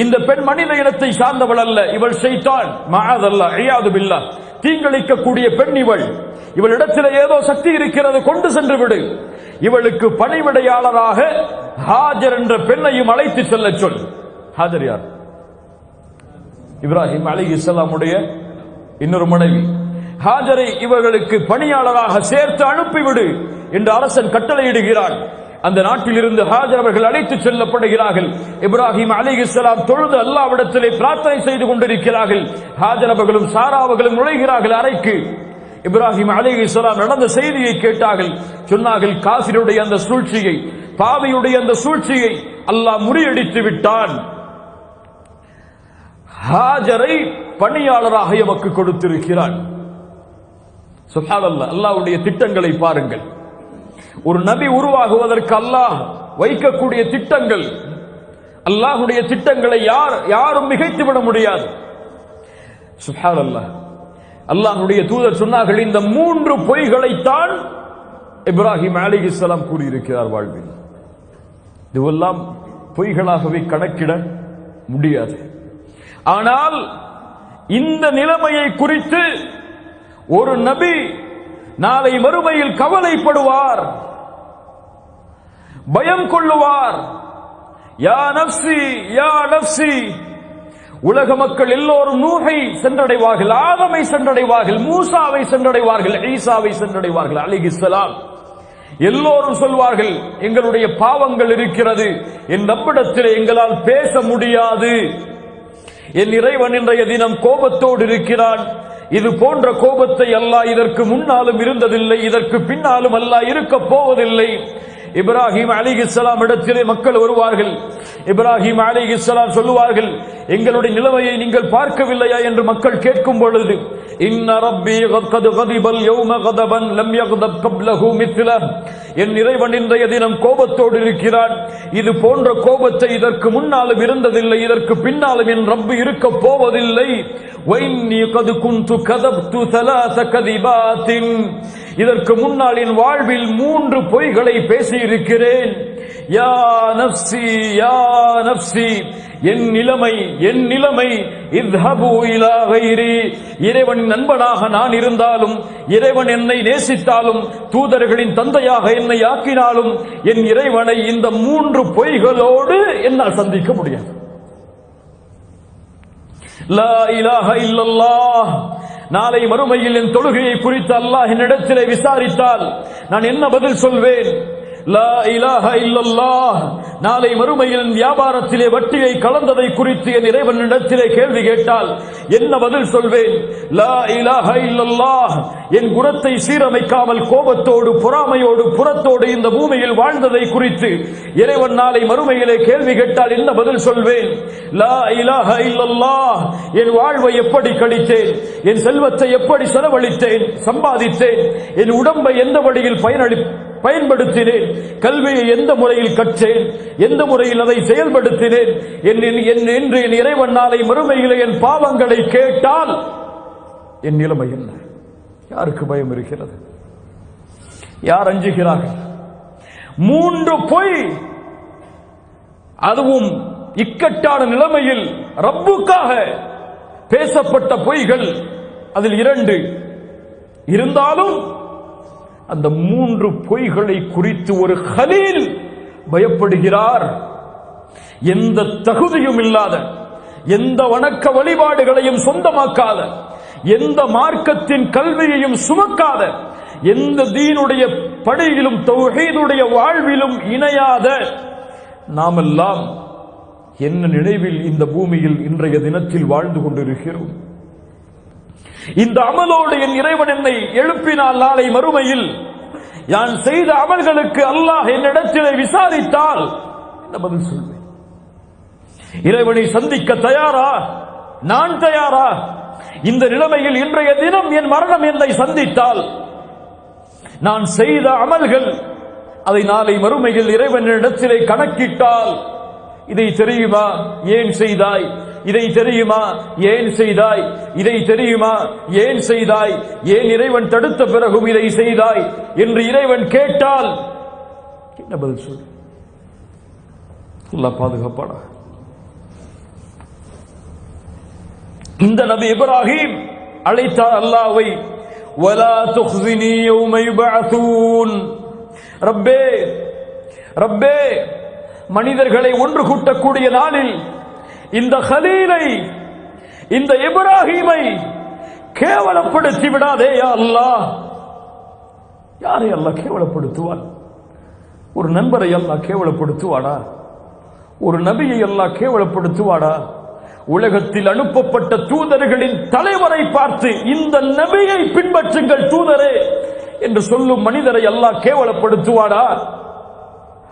இந்த பெண் மனித இனத்தை சார்ந்தவள் அல்ல, இவள் ஷைத்தான், மஅதல்லாஹ், இயாது பில்லாஹ், தீங்கிழைக்கக்கூடிய பெண் இவள். இவளிடத்தில் ஏதோ சக்தி இருக்கிறது, கொண்டு சென்று விடு. இவளுக்கு பணிவிடையாளராக ஹாஜர் என்ற பெண்ணையும் அழைத்து செல்ல சொல். ஹாஜர் யார்? இப்ராஹிம் அலைஹிஸ்ஸலாமுடைய இன்னொரு மனைவி. ஹாஜரை இவர்களுக்கு பணியாளராக சேர்த்து அனுப்பிவிடு என்று அரசன் கட்டளையிடுகிறான். அந்த நாட்டில் இருந்து ஹாஜர் அவர்கள் அழைத்து செல்லப்படுகிறார்கள். இப்ராஹிம் அலைஹிஸ்ஸலாம் தொழுது அல்லாஹ்விடத்திலே பிரார்த்தனை செய்து கொண்டிருக்கிறார்கள். ஹாஜர் அவர்களும் சாரா அவர்களும் நுழைகிறார்கள் அறைக்கு. இப்ராஹிம் அலைஹிஸ்ஸலாம் நடந்த செய்தியை கேட்டார்கள். சொன்னார்கள், காஃபிருடைய அந்த சூழ்ச்சியை, பாவியுடைய அந்த சூழ்ச்சியை அல்லாஹ் முறியடித்து விட்டான். ஹாஜரை பணியாளராக எமக்கு கொடுத்திருக்கிறான். சுப்ஹானல்லாஹ், அல்லாஹ்வுடைய திட்டங்களை பாருங்கள். ஒரு நபி உருவாகுவதற்கு அல்லாஹ் வைக்கக்கூடிய திட்டங்கள், அல்லாஹ்வுடைய திட்டங்களை யாரும் மிகைத்துவிட முடியாது. சுப்ஹானல்லாஹ், அல்லாஹ்வுடைய தூதர் சொன்னார்கள், இந்த 3 பொய்களைத்தான் இப்ராஹிம் அலைஹிஸ்ஸலாம் கூறியிருக்கிறார் வாழ்வில். இதுவெல்லாம் பொய்களாகவே கணக்கிட முடியாது. ஆனால் இந்த நிலைமையை குறித்து ஒரு நபி நாளை மறுமையில் கவலைப்படுவார், பயம் கொள்ளுவார். யா நஃப்ஸி யா நஃப்ஸி. உலக மக்கள் எல்லோரும் நூஹை சென்றடைவார்கள், ஆதமை சென்றடைவார்கள், மூசாவை சென்றடைவார்கள், ஈசாவை சென்றடைவார்கள் அலைஹிஸ்ஸலாம். எல்லோரும் சொல்வார்கள், எங்களுடைய பாவங்கள் இருக்கிறது, என் ரப்பிடத்திலே எங்களால் பேச முடியாது. என் இறைவன் இன்றைய தினம் கோபத்தோடு இருக்கிறான். இது போன்ற கோபத்தை அல்லாஹ் இதற்கு முன்னாலும் இருந்ததில்லை, இதற்கு பின்னாலும் அல்லாஹ் இருக்க போவதில்லை. இப்ராஹிம் அலைஹிஸ்ஸலாம் இடத்திலே மக்கள் வருவார்கள். இப்ராஹிம் அலைஹிஸ்ஸலாம் சொல்லுவார்கள், எங்களுடைய நிலைமையை நீங்கள் பார்க்கவில்லையா என்று மக்கள் கேட்கும் பொழுது, இன்ன ரப்பி கத் கதிபல் யௌம கதபன் லம் யக்தப் கப்லஹு மித்லஹ், என் இறைவன் இன்றைய தினம் கோபத்தோடு இருக்கிறான், இது போன்ற கோபத்தை இதற்கு முன்னாலும் இருந்ததில்லை, இதற்கு பின்னாலும் என் ரப்பு இருக்க போவதில்லை. வைன்னி கத் குன்து கதப்து ثلاث கதிபாத், இதற்கு முன்னால் என் வாழ்வில் 3 பொய்களை பேசி இருக்கிறேன். யா நஃப்ஸி யா நஃப்ஸி, என் நிலைமை இத்ஹபு இலா கைரி, இறைவன் நண்பனாக நான் இருந்தாலும், இறைவன் என்னை நேசித்தாலும், தூதர்களின் தந்தையாக என்னை ஆக்கினாலும், என் இறைவனை இந்த 3 பொய்களோடு என்னால் சந்திக்க முடியாது. லா இலாஹ இல்லல்லாஹ், நாளை மறுமையில் என் தொழுகையை குறித்து அல்லாஹ் என்னிடத்திலே விசாரித்தால் நான் என்ன பதில் சொல்வேன்? லா இலாஹ இல்லல்லாஹ், நாளை மறுமையில் வியாபாரத்திலே வட்டியை கலந்ததை குறித்து என் இறைவனிடத்திலே கேள்வி கேட்டால் என்ன பதில் சொல்வேன்? லா இலாஹ இல்லல்லாஹ், என் குணத்தை சீரமைக்காமல் கோபத்தோடு பொறாமையோடு புறத்தோடு இந்த பூமியில் வாழ்ந்ததை குறித்து இறைவன் நாளை மறுமையிலே கேள்வி கேட்டால் என்ன பதில் சொல்வேன்? லா இலாஹ இல்லல்லாஹ், என் வாழ்வை எப்படி கழித்தேன், என் செல்வத்தை எப்படி செலவழித்தேன் சம்பாதித்தேன், என் உடம்பை எந்த வழியில் பயன்படுத்தினேன், கல்வியை எந்த முறையில் கற்றேன், எந்த முறையில் அதை செயல்படுத்தினேன் என்று என் இறைவன் நாளை மறுமையிலே என் பாவங்களை கேட்டால் என் நிலைமை என்ன? யாருக்கு பயம் இருக்கிறது? யார் அஞ்சுகிறார்கள்? 3 பொய், அதுவும் இக்கட்டான நிலைமையில் ரப்புக்காக பேசப்பட்ட பொய்கள், அதில் 2 இருந்தாலும் அந்த 3 பொய்களை குறித்து ஒரு கலீல் பயப்படுகிறார். எந்த தகுதியும் இல்லாத, எந்த வணக்க வழிபாடுகளையும் சொந்தமாக்காத, எந்த மார்க்கத்தின் கல்வியையும் சுமக்காத, எந்த தீனுடைய படியிலும் தௌஹீதுடைய வாழ்விலும் இணையாத நாமெல்லாம் என்ன நினைவில் இந்த பூமியில் இன்றைய தினத்தில் வாழ்ந்து கொண்டிருக்கிறோம்? இந்த அமலோடு என் இறைவன் என்னை எழுப்பினால் நாளை மறுமையில் நான் செய்த அமல்களுக்கு அல்லாஹ் என்னிடத்திலே விசாரித்தால் என்ன பதில் சொல்வேன்? இறைவனை சந்திக்க தயாரா? நான் தயாரா? இந்த நிலைமையில் இன்றைய தினம் என் மரணம் என்னை சந்தித்தால் நான் செய்த அமல்கள் அதை நாளை மறுமையில் இறைவனிடத்திலே கணக்கிட்டால், இதை தெரியுமா ஏன் செய்தாய், இதை தெரியுமா ஏன் செய்தாய், இதை தெரியுமா ஏன் செய்தாய், ஏன் இறைவன் தடுத்த பிறகும் இதை செய்தாய் என்று இறைவன் கேட்டால் என்ன பதில் சொல்? அல்லாஹ் பாதுகாப்பானா? இந்த நபி இப்ராஹிம் அழைத்தார் அல்லாஹ்வை, வலா துக்ஸினி யௌம யுபஅஸூன், ரப்பே ரப்பே, மனிதர்களை ஒன்று கூட்டக்கூடிய நாளில் இந்த கலீலை, இந்த இப்ராஹிமை கேவலப்படுத்தி விடாதே யா அல்லாஹ். யாரை அல்லாஹ் கேவலப்படுத்துவான்? ஒரு நண்பரை அல்லாஹ் கேவலப்படுத்துவாடா? ஒரு நபியை அல்லாஹ் கேவலப்படுத்துவாடா? உலகத்தில் அனுப்பப்பட்ட தூதர்களின் தலைவரை பார்த்து இந்த நபியை பின்பற்றுங்கள் தூதரே என்று சொல்லும் மனிதரை அல்லாஹ் கேவலப்படுத்துவாடா?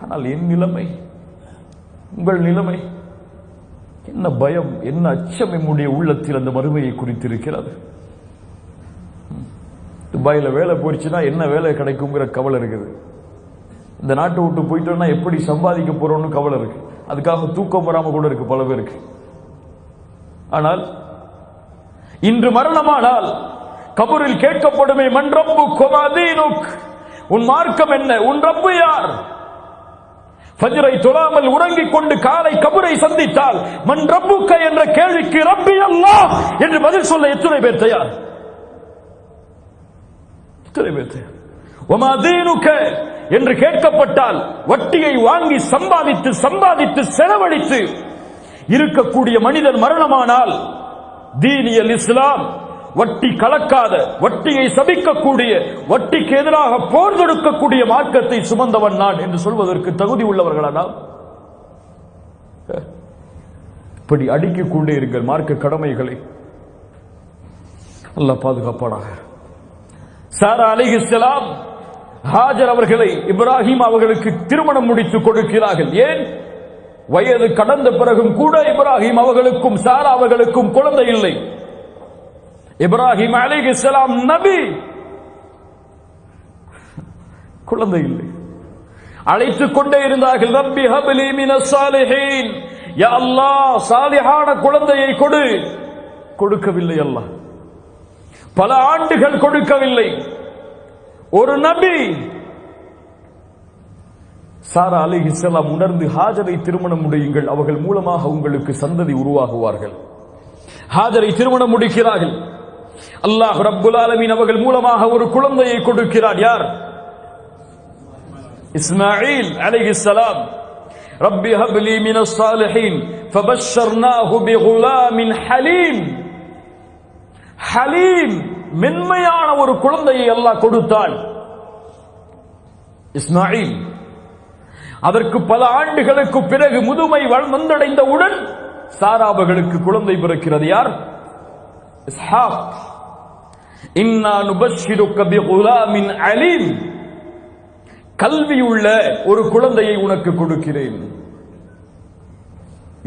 ஆனால் என் நிலைமை, உங்கள் நிலைமை என்ன? பயம், என்ன அச்சம் நம்முடைய உள்ளத்தில் அந்த மறுமையை குறித்திருக்கிறது. துபாயில வேலை போயிடுச்சுன்னா என்ன வேலை கிடைக்குங்கிற கவலை இருக்குது. இந்த நாட்டை விட்டு போயிட்டோம்னா எப்படி சம்பாதிக்க போறோம்னு கவலை இருக்கு. அதுக்காக தூக்கம் வராம கூட இருக்கு பல பேருக்கு. ஆனால் இன்று மரணமானால் கபரில் கேட்கப்படுமே, மன் ரப்புக் வமா தீனுக், உன் மார்க்கம் என்ன, உன் ரப்பு யார்? ஃபஜ்ரை தொழாமல் உறங்கிக் கொண்டு காலை கபரை சந்தித்தால் மன் ரப்புக்க என்ற கேள்விக்கு ரப்பி அல்லாஹ் என்று பதில் சொல்ல எத்தனை பேர் தயார்? எத்தனை பேர் தயார்? வமா தீனுக்க என்று கேட்கப்பட்டால் வட்டியை வாங்கி சம்பாதித்து செலவழித்து இருக்கக்கூடிய மனிதன் மரணமானால் தீனியல் இஸ்லாம், வட்டி கலக்காத, வட்டியை சபிக்கக்கூடிய, வட்டிக்கு எதிராக போர் தொடுக்கக்கூடிய மார்க்கத்தை சுமந்தவன் நான் என்று சொல்வதற்கு தகுதி உள்ளவர்களா நாம்? இப்படி அடுக்கிக் கொண்டே இருங்கள் மார்க்க கடமைகளை. அல்லாஹ் பாதுகாப்பானாக. சாரா அலைஹிஸ்ஸலாம் ஹாஜர் அவர்களை இப்ராஹிம் அவர்களுக்கு திருமணம் முடித்து கொடுக்கிறார்கள். ஏன்? வயது கடந்த பிறகும் கூட இப்ராஹிம் அவர்களுக்கும் சாரா அவர்களுக்கும் குழந்தை இல்லை. இப்ராஹிம் அலைஹிஸ்ஸலாம் நபி, குழந்தை இல்லை. அழைத்துக் கொண்டே இருந்தார்கள். ரப்பி ஹப்லி மினஸ் சாலிஹீன், யா அல்லாஹ் சாலிஹான குழந்தையை கொடு. கொடுக்கவில்லை அல்லாஹ். பல ஆண்டுகள் கொடுக்கவில்லை. ஒரு நபி சாரா அலைஹிஸ்ஸலாம் உணர்ந்து ஹாஜரை திருமணம் முடியுங்கள், அவர்கள் மூலமாக உங்களுக்கு சந்ததி உருவாகுவார்கள். ஹாஜரை திருமணம் முடிக்கிறார்கள். அல்லாஹ் ரப்புல் ஆலமீன் அவர்கள் மூலமாக ஒரு குழந்தையை கொடுக்கிறார். யார்? இஸ்மாயில் அலைஹிஸ்ஸலாம். ரப்பி ஹப்லி மினஸ் சாலிஹீன் ஃபபஷர்னாஹு பிகுலாமின் ஹலீம். ஹலீம், மென்மையான ஒரு குழந்தையை அல்லாஹ் கொடுத்தான். இஸ்மாயில் அதற்கு பல ஆண்டுகளுக்கு பிறகு முதுமை வந்தடைந்தவுடன் சாராபர்களுக்கு குழந்தை பிறக்கிறது. யார்? இஸ்ஹாக். இன்னா நுபஷ்ஷிருக பிகுலாமின் அலீம், கல்வியுள்ள ஒரு குழந்தையை உனக்கு கொடுக்கிறேன்.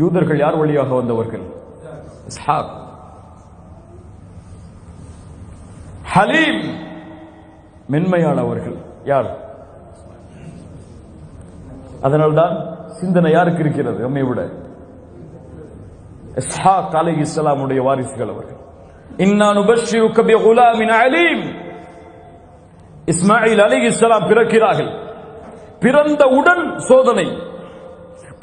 யூதர்கள் யார் வழியாக வந்தவர்கள்? இஸ்ஹாக். ஹலீம், மென்மையானவர்கள். யார்? அதனால்தான் சிந்தனை யாருக்கு இருக்கிறது நம்மை விட? இஸ்ஹாக் அலைஹிஸ்ஸலாமுடைய வாரிசுகள் அவர்கள். இன்னா நுபஷ்ஷிருக பிகுலாமின் அலீம். இஸ்மாயில் அலைஹிஸ்ஸலாம் பிறக்கிறார்கள். பிறந்தவுடன் சோதனை.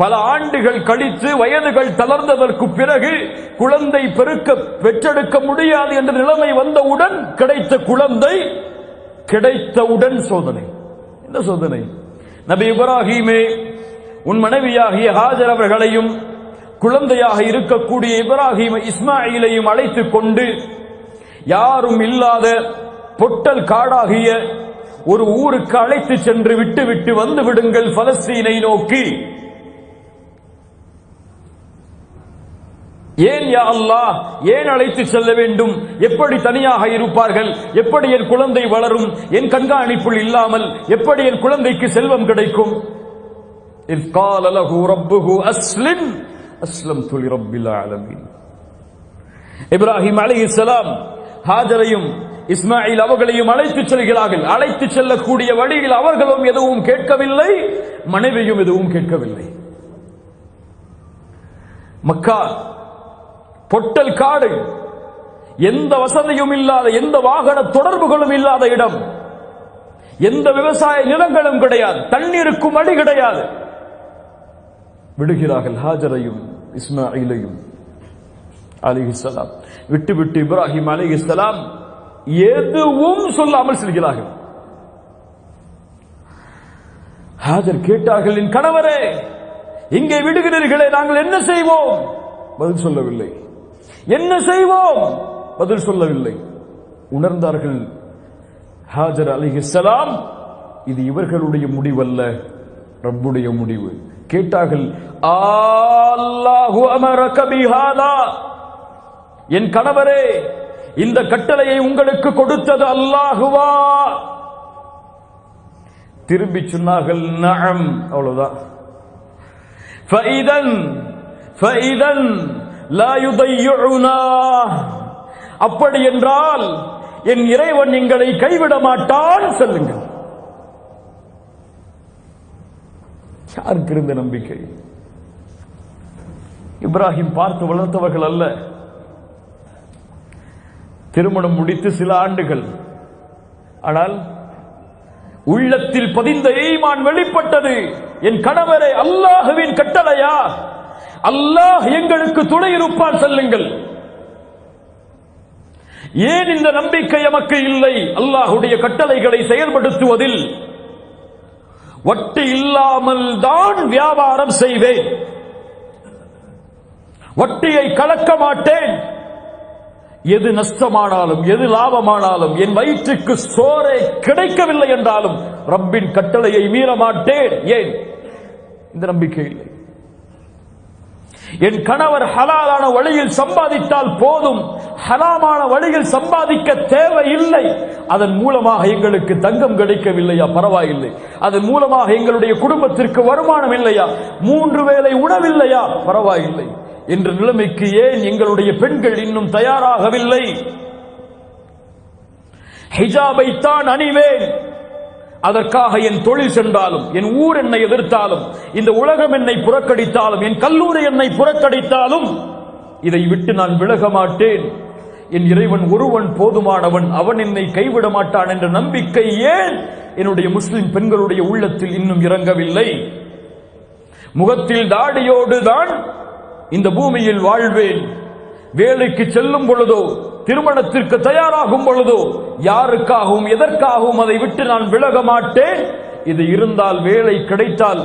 பல ஆண்டுகள் கழித்து வயதுகள் தளர்ந்ததற்கு பிறகு குழந்தை பெற்றெடுக்க முடியாது என்ற நிலைமை வந்தவுடன் கிடைத்த குழந்தை கிடைத்தவுடன் சோதனை. என்ன சோதனை? நபி இப்ராஹீமே, உன் மனைவியாகிய ஹாஜர் அவர்களையும் குழந்தையாக இருக்கக்கூடிய இப்ராஹீம் இஸ்மாயிலையும் அழைத்துக் கொண்டு யாரும் இல்லாத பொட்டல் காடாகிய ஒரு ஊருக்கு அழைத்து சென்று விட்டு வந்து விடுங்கள் பலஸ்தீனை நோக்கி. ஏன் யா அல்லாஹ், ஏன் அழைத்து செல்ல வேண்டும்? எப்படி தனியாக இருப்பார்கள்? எப்படி என் குழந்தை வளரும்? என் கண்காணிப்பில் இல்லாமல் எப்படி என் குழந்தைக்கு செல்வம் கிடைக்கும்? இஸ் கால லஹு ரப்புஹு அஸ்லிம் அஸ்லம்து லிரப்பில் ஆலமீன். இப்ராஹிம் அலைஹிஸ்ஸலாம் ஹாஜரையும் இஸ்மாயில் அவர்களையும் அழைத்து செல்கிறார்கள். அழைத்து செல்லக்கூடிய வழியில் அவர்களும் எதுவும் கேட்கவில்லை, மனைவியும் எதுவும் கேட்கவில்லை. மக்கா பொட்டல் காடு, எந்த வசதியும் இல்லாத, எந்த வாகன தொடர்புகளும் இல்லாத இடம், எந்த விவசாய நிலங்களும் கிடையாது, தண்ணீருக்கும் அடி கிடையாது. விடுகிறார்கள் ஹாஜரையும் இஸ்மாயிலையும் அலைஹிஸ்ஸலாம். விட்டு இப்ராஹிம் அலைஹிஸ்ஸலாம் எதுவும் சொல்லாமல் செல்கிறார்கள். ஹாஜர் கேட்டார்கள், என் கணவரே, இங்கே விடுகிறீர்களே, நாங்கள் என்ன செய்வோம்? பதில் சொல்லவில்லை. என்ன செய்வோம்? பதில் சொல்லவில்லை. உணர்ந்தார்கள் ஹாஜர் அலைஹிஸ்ஸலாம், இது இவர்களுடைய முடிவல்ல, ரப்புடைய முடிவு. கேட்டார்கள், அல்லாஹு அமரக பிஹாதா, என் கணவரே, இந்த கட்டளையை உங்களுக்கு கொடுத்தது அல்லாஹுவா? திரும்பி சொன்னார்கள், நஅம். அவ்வளவுதான். ஃபஇதன் லா யுதையுனா, அப்படி என்றால் என் இறைவன் எங்களை கைவிட மாட்டான், சொல்லுங்கள். யாருக்கு இருந்த நம்பிக்கை? இப்ராஹிம் பார்த்து வளர்த்தவர்கள் அல்ல. திருமணம் முடித்து சில ஆண்டுகள், ஆனால் உள்ளத்தில் பதிந்த ஈமான் வெளிப்பட்டது. என் கணவரே, அல்லாஹுவின் கட்டளையா? அல்லாஹ் எங்களுக்கு துணை இருப்பான், சொல்லுங்கள். ஏன் இந்த நம்பிக்கை எமக்கு இல்லை? அல்லாஹுடைய கட்டளைகளை செயல்படுத்துவதில் வட்டி இல்லாமல் தான் வியாபாரம் செய்வேன், வட்டியை கலக்க மாட்டேன். எது நஷ்டமானாலும் எது லாபமானாலும் என் வயிற்றுக்கு சோறே கிடைக்கவில்லை என்றாலும் ரப்பின் கட்டளையை மீற மாட்டேன். ஏன்? இந்த நம்பிக்கை இல்லை. என் கணவர் ஹலாலான வழியில் சம்பாதித்தால் போதும், ஹலாமான வழியில் சம்பாதிக்க தேவையில்லை. அதன் மூலமாக எங்களுக்கு தங்கம் கிடைக்கவில்லையா, பரவாயில்லை. அதன் மூலமாக எங்களுடைய குடும்பத்திற்கு வருமானம் இல்லையா, 3 வேளை உணவில்லையா, பரவாயில்லை என்ற நிலைமைக்கு ஏன் எங்களுடைய பெண்கள் இன்னும் தயாராகவில்லை? ஹிஜாபை தான் அணிவேன், அதற்காக என் தொழில் சென்றாலும், என் ஊர் என்னை எதிர்த்தாலும், இந்த உலகம் என்னை புறக்கணித்தாலும், என் கல்லூரி என்னை புறக்கணித்தாலும் இதை விட்டு நான் விலக மாட்டேன். என் இறைவன் ஒருவன் போதுமானவன், அவன் என்னை கைவிட மாட்டான் என்ற நம்பிக்கை ஏன் என்னுடைய முஸ்லிம் பெண்களுடைய உள்ளத்தில் இன்னும் இறங்கவில்லை? முகத்தில் தாடியோடு தான் இந்த பூமியில் வாழ்வேன், வேலைக்கு செல்லும் பொழுதோ, திருமணத்திற்கு தயாராகும் பொழுதோ யாருக்காகவும் எதற்காகவும் அதை விட்டு நான் விலக மாட்டேன். இது இருந்தால், வேலை கிடைத்தால்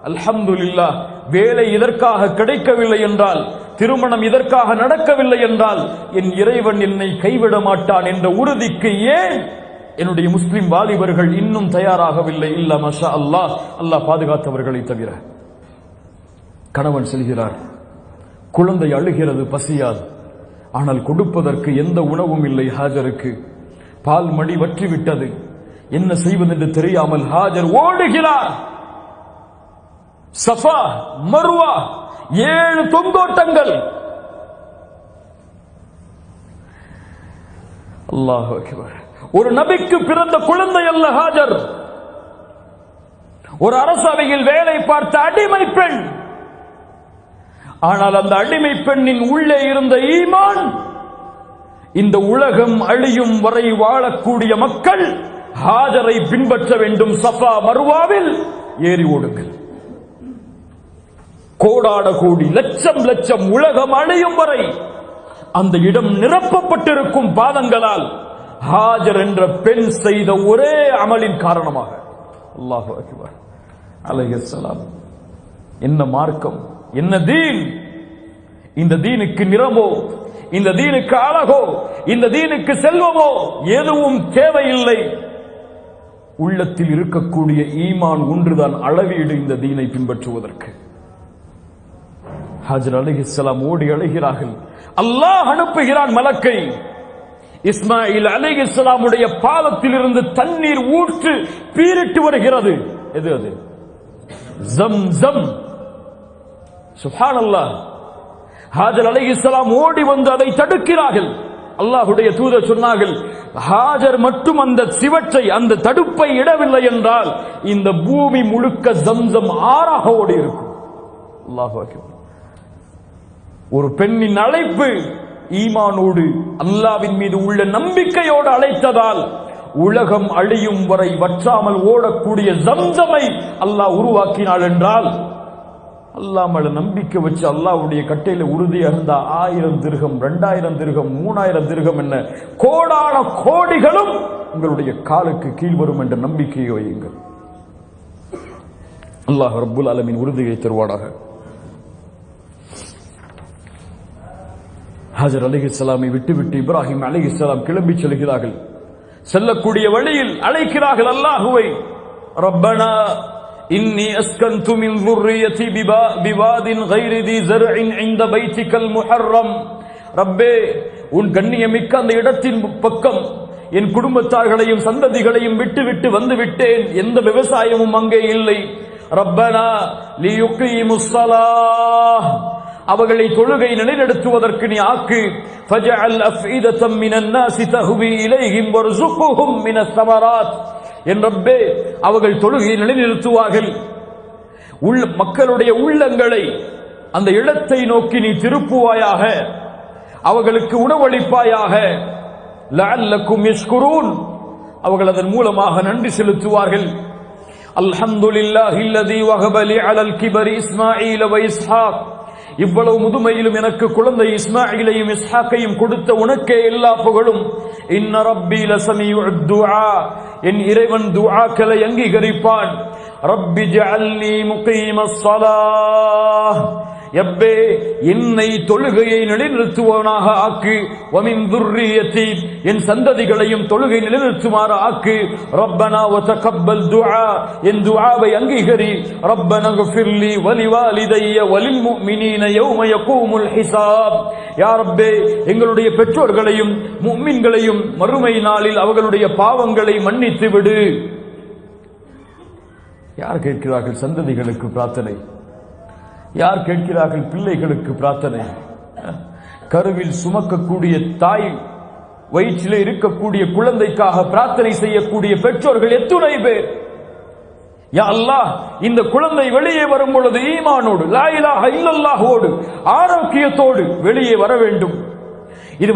அல்ஹம்துலில்லாஹ். வேலை இதற்காக கிடைக்கவில்லை என்றால், திருமணம் இதற்காக நடக்கவில்லை என்றால், என் இறைவன் என்னை கைவிட மாட்டான் என்ற உறுதிக்கு ஏன் என்னுடைய முஸ்லிம் வாலிபர்கள் இன்னும் தயாராகவில்லை? இல்ல மாஷா அல்லாஹ், அல்லாஹ் பாதுகாத்தவர்களை தவிர. கணவன் செல்கிறார், குழந்தை அழுகிறது, பசியாது. ஆனால் கொடுப்பதற்கு எந்த உணவும் இல்லை. ஹாஜருக்கு பால் மடி வற்றிவிட்டது. என்ன செய்வதென்று தெரியாமல் ஹாஜர் ஓடுகிறார். சஃபா மர்வா 7 தொங்கோட்டங்கள். அல்லாஹ் அக்பர். ஒரு நபிக்கு பிறந்த குழந்தை அல்ல ஹாஜர், ஒரு அரசவையில் வேலை பார்த்த அடிமை பெண். ஆனால் அந்த அடிமை பெண்ணின் உள்ளே இருந்த ஈமான், இந்த உலகம் அழியும் வரை வாழக்கூடிய மக்கள் ஹாஜரை பின்பற்ற வேண்டும். சஃபா மர்வாவில் ஏறி ஓடுங்கள். கோடான கோடி, லட்சம் லட்சம், உலகம் அழியும் வரை அந்த இடம் நிரப்பப்பட்டிருக்கும் பாதங்களால் ஹாஜர் என்ற பெண் செய்த ஒரே அமலின் காரணமாக. அல்லாஹு அக்பர். அலைஹிஸ்ஸலாம். என்ன மார்க்கம், என்ன தீன்! இந்த தீனுக்கு நிறமோ, இந்த தீனுக்கு அழகோ, இந்த தீனுக்கு செல்வமோ எதுவும் தேவையில்லை. உள்ளத்தில் இருக்கக்கூடிய ஈமான் ஒன்றுதான் அளவீடு இந்த தீனை பின்பற்றுவதற்கு. ஹாஜர் அலைஹிஸ்ஸலாம் ஓடி அழைகிறார்கள். அல்லாஹ் அனுப்புகிறான் மலக்கை. இஸ்மாயில் அலைஹிஸ்ஸலாமுடைய பாதத்தில் இருந்து தண்ணீர் ஊற்று பீரிட்டு வருகிறது. எது அது? ஜம்ஸம். சுப்ஹானல்லாஹ். ஹாஜர் அலைஹிஸ்ஸலாம் ஓடி வந்து அதை தடுக்கிறார்கள். அல்லாஹ்வுடைய தூதர் சொன்னார்கள், ஹாஜர் மட்டும் அந்த சிவற்றை, அந்த தடுப்பை இடவில்லை என்றால் இந்த பூமி முழுக்க ஜம்ஸம் ஆறாக ஓடி இருக்கும். அல்லாஹு அக்பர். ஒரு பெண்ணின் அழைப்பு ஈமானோடு, அல்லாஹ்வின் மீது உள்ள நம்பிக்கையோடு அழைத்ததால் உலகம் அழியும் வரை வற்றாமல் ஓடக்கூடிய ஜம்ஸமை அல்லாஹ் உருவாக்கினாள் என்றால், அல்லாஹ் மேல நம்பிக்கை வச்சு அல்லாஹ்வுடைய கட்டையில உறுதியாக இருந்தா 1000 திர்ஹம், 2000 திர்ஹம், 3000 திர்ஹம் என்ன கோடான கோடிகளும் உங்களுடைய காலுக்கு கீழ் வரும் என்ற நம்பிக்கையை வையுங்கள். அல்லாஹ் ரப்புல் ஆலமீன் உறுதியை தருவானாக. ஹாஜர் அலைஹிஸ்ஸலாமை விட்டுவிட்டு இப்ராஹிம் அலைஹிஸ்ஸலாம் கிளம்பி செல்கிறார்கள். செல்லக்கூடிய வழியில் அழைக்கிறார்கள் அல்லாஹுவை. ரப்பனா இன்னி அஸ்கன்து மின் ذُرِّيَّتِي بِوَادٍ غَيْرِ ذِي زَرْعٍ عِندَ بَيْتِكَ الْمُحَرَّمِ. ரப்பே, உன் கண்ணியமிக்க அந்த இடத்தின் பக்கம் என் குடும்பத்தார்களையும் சந்ததிகளையும் விட்டுவிட்டு வந்து விட்டேன். எந்த விவசாயமும் அங்கே இல்லை. ரப்பனா லியுகீமுஸ் ஸலாஹ், அவர்களை தொழுகை நிலைநிறுத்துவதற்கு நீ ஆக்கு. ஃபஜஅல் அஃஇதத்தம் மினன் நாஸி தஹ்வி இலைஹிம் வர்ஸுக்ஹும் மினஸ் ஸமராத். என் ரப்பே, அவர்கள் தொழுகை நிலைநிறுத்துவார்கள். மக்களுடைய உள்ளங்களை அந்த இடத்தை நோக்கி நீ திருப்புவாயாக, அவர்களுக்கு உணவளிப்பாயாக. லஅல்லக்கும் யஷ்குரூன், அவர்கள் அதன் மூலமாக நன்றி செலுத்துவார்கள். அல்ஹம்துலில்லாஹில்லதீ வஹப லி அலல் கிபரி இஸ்மாஈல வ இஸ்ஹாக். இவ்வளவு முதுமையிலும் எனக்கு குழந்தை இஸ்மாயிலையும் இஸ்ஹாக்கையும் கொடுத்த உனக்கே எல்லா புகழும். இன்ன ரப்பி லஸமீஉத் துஆ, என் இறைவன் துஆக்களை அங்கீகரிப்பான். ரப்பி ஜஅல்னி முகீமஸ் ஸலாஹ், எப்பே என்னை தொழுகையை நிலைநிறுத்துவனாக ஆக்கு, வமின் துர்ரியத்தி என் சந்ததிகளையும் தொழுகை நிலைநிறுத்துமாறு ஆக்கு, ரப்பனா வதகப்பல் துஆ என் துஆவை அங்கீகரி, ரப்பனா ஃபிர்லி வலிவாலிதைய வலில் முஃமினீன யௌம யகூமுல் ஹிசாப். யா ரப்பே எங்களுடைய பெற்றோர்களையும் முஃமின்களையும் மறுமை நாளில் அவர்களுடைய பாவங்களை மன்னித்து விடு. யார் கேட்கிறார்கள் சந்ததிகளுக்கு பிரார்த்தனை? யார் கேட்கிறார்கள் பிள்ளைகளுக்கு பிரார்த்தனை? கருவில் சுமக்கக்கூடிய தாய், வயிற்றிலே இருக்கக்கூடிய குழந்தைக்காக பிரார்த்தனை செய்யக்கூடிய பெற்றோர்கள் எத்துணை பேர்? யா அல்லாஹ், இந்த குழந்தை வெளியே வரும் பொழுது ஈமானோடு, லா இலாஹ இல்லல்லாஹோடு, ஆரோக்கியத்தோடு வெளியே வர வேண்டும். இது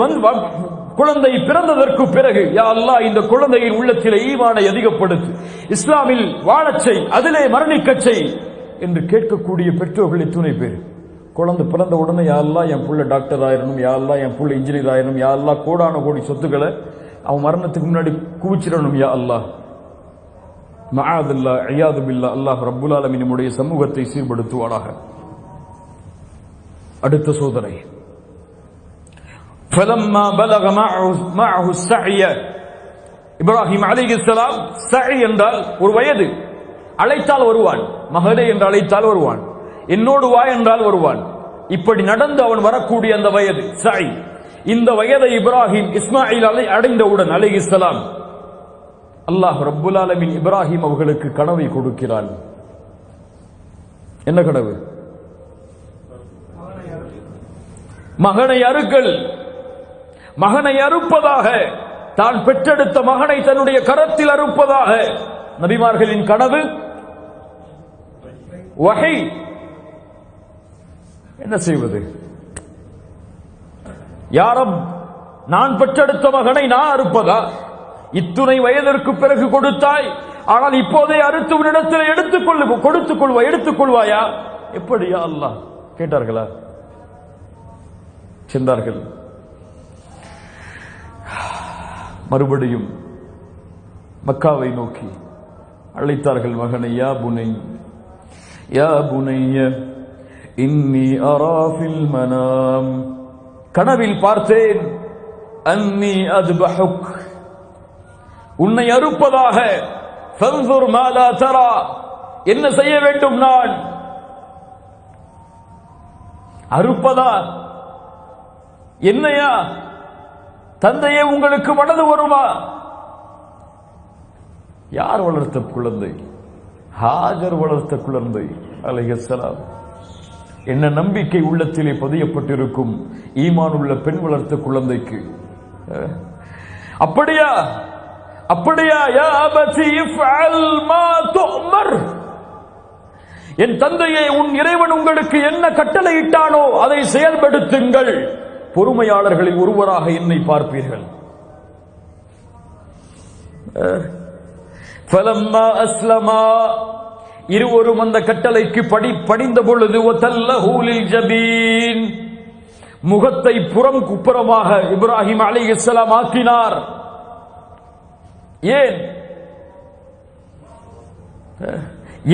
குழந்தை பிறந்ததற்கு பிறகு யா அல்லாஹ் இந்த குழந்தையின் உள்ளத்திலே ஈமானை அதிகப்படுத்து, இஸ்லாமில் வாழச் செய், அதிலே மரணிக்கச் செய் என்று கேட்கக்கூடிய பெற்றோர்கள் எத்துணை பேர்? குழந்தை பிறந்த உடனே யா அல்லாஹ் என் புள்ள டாக்டர் ஆயிரணும், யா அல்லாஹ் என் புள்ள இன்ஜினியர் ஆயிரணும், யா அல்லாஹ் கோடான கோடி சொத்துக்களை அவன் மரணத்துக்கு முன்னாடி குவிச்சிடணும் யா அல்லாஹ். மஆதுல்லா இயாது பில்லா. அல்லாஹ் ரப்புல் ஆலமீன் நம்முடைய சமூகத்தை சீர்படுத்துவானாக. அடுத்த சோதனை, فلما بلغ معه السعي இப்ராஹிம் அலைஹிஸ்ஸலாம், சஇ என்றால் ஒரு வயது, அழைத்தால் வருவான், மகனே என்று அழைத்தால் வருவான், என்னோடு வா என்றால் வருவான். இப்படி நடந்து அவன் வரக்கூடிய அந்த வயது சஇ. இந்த வயதை இப்ராஹிம் இஸ்மாயில் அடைந்தவுடன் அலைஹிஸ்ஸலாம், அல்லாஹ் ரப்புல் ஆலமீன் இப்ராஹிம் அவர்களுக்கு கனவை கொடுக்கிறான். என்ன கனவு? மகனை அறுக்கல். மகனை அறுப்பதாக, தான் பெற்றெடுத்த மகனை தன்னுடைய கரத்தில் அறுப்பதாக நபிமார்களின் கனவு. வஹி. என்ன செய்வது? யா ரப், நான் பெற்றெடுத்த மகனை நான் அறுப்பதா? இத்துணை வயதிற்கு பிறகு கொடுத்தாய், ஆனால் இப்போதே அறுத்து உன்னிடத்தில் எடுத்துக்கொள்வாயா? எப்படியா அல்லாஹ் கேட்டார்களா? சென்றார்கள். மறுபடியும் மக்காவை நோக்கி அழைத்தார்கள் மகனை. யா புனை, யா புனைய இன்னி அரா ஃபில் மனாம், கனவில் பார்த்தேன், அன்னி அத்பஹுக், உன்னை அறுப்பதாக, ஃபன்சுர் மா லா தரா, என்ன செய்ய வேண்டும் நான்? அறுப்பதா? என்னையா? தந்தையே உங்களுக்கு மனது வருமா? யார் வளர்த்த குழந்தை? ஹாஜர் வளர்த்த குழந்தை அலைஹிஸ்ஸலாம். என்ன நம்பிக்கை உள்ளத்திலே பதியப்பட்டிருக்கும் ஈமான் உள்ள பெண் வளர்த்த குழந்தைக்கு. அப்படியா? அப்படியா? யா அபதி இஃஅல் மா துஅமர், என் தந்தையே உன் இறைவன் உங்களுக்கு என்ன கட்டளையிட்டானோ அதை செயல்படுத்துங்கள், பொறுமையாளர்களில் ஒருவராக என்னை பார்ப்பீர்கள். ஃபலம்மா அஸ்லமா, இருவரும் அந்த கட்டளைக்கு பணிந்த பொழுது, வதல்லஹு லில் ஜபீன், முகத்தை புறம் குப்புறமாக இப்ராஹிம் அலைஹிஸ்ஸலாம் ஆக்கினார். ஏன்?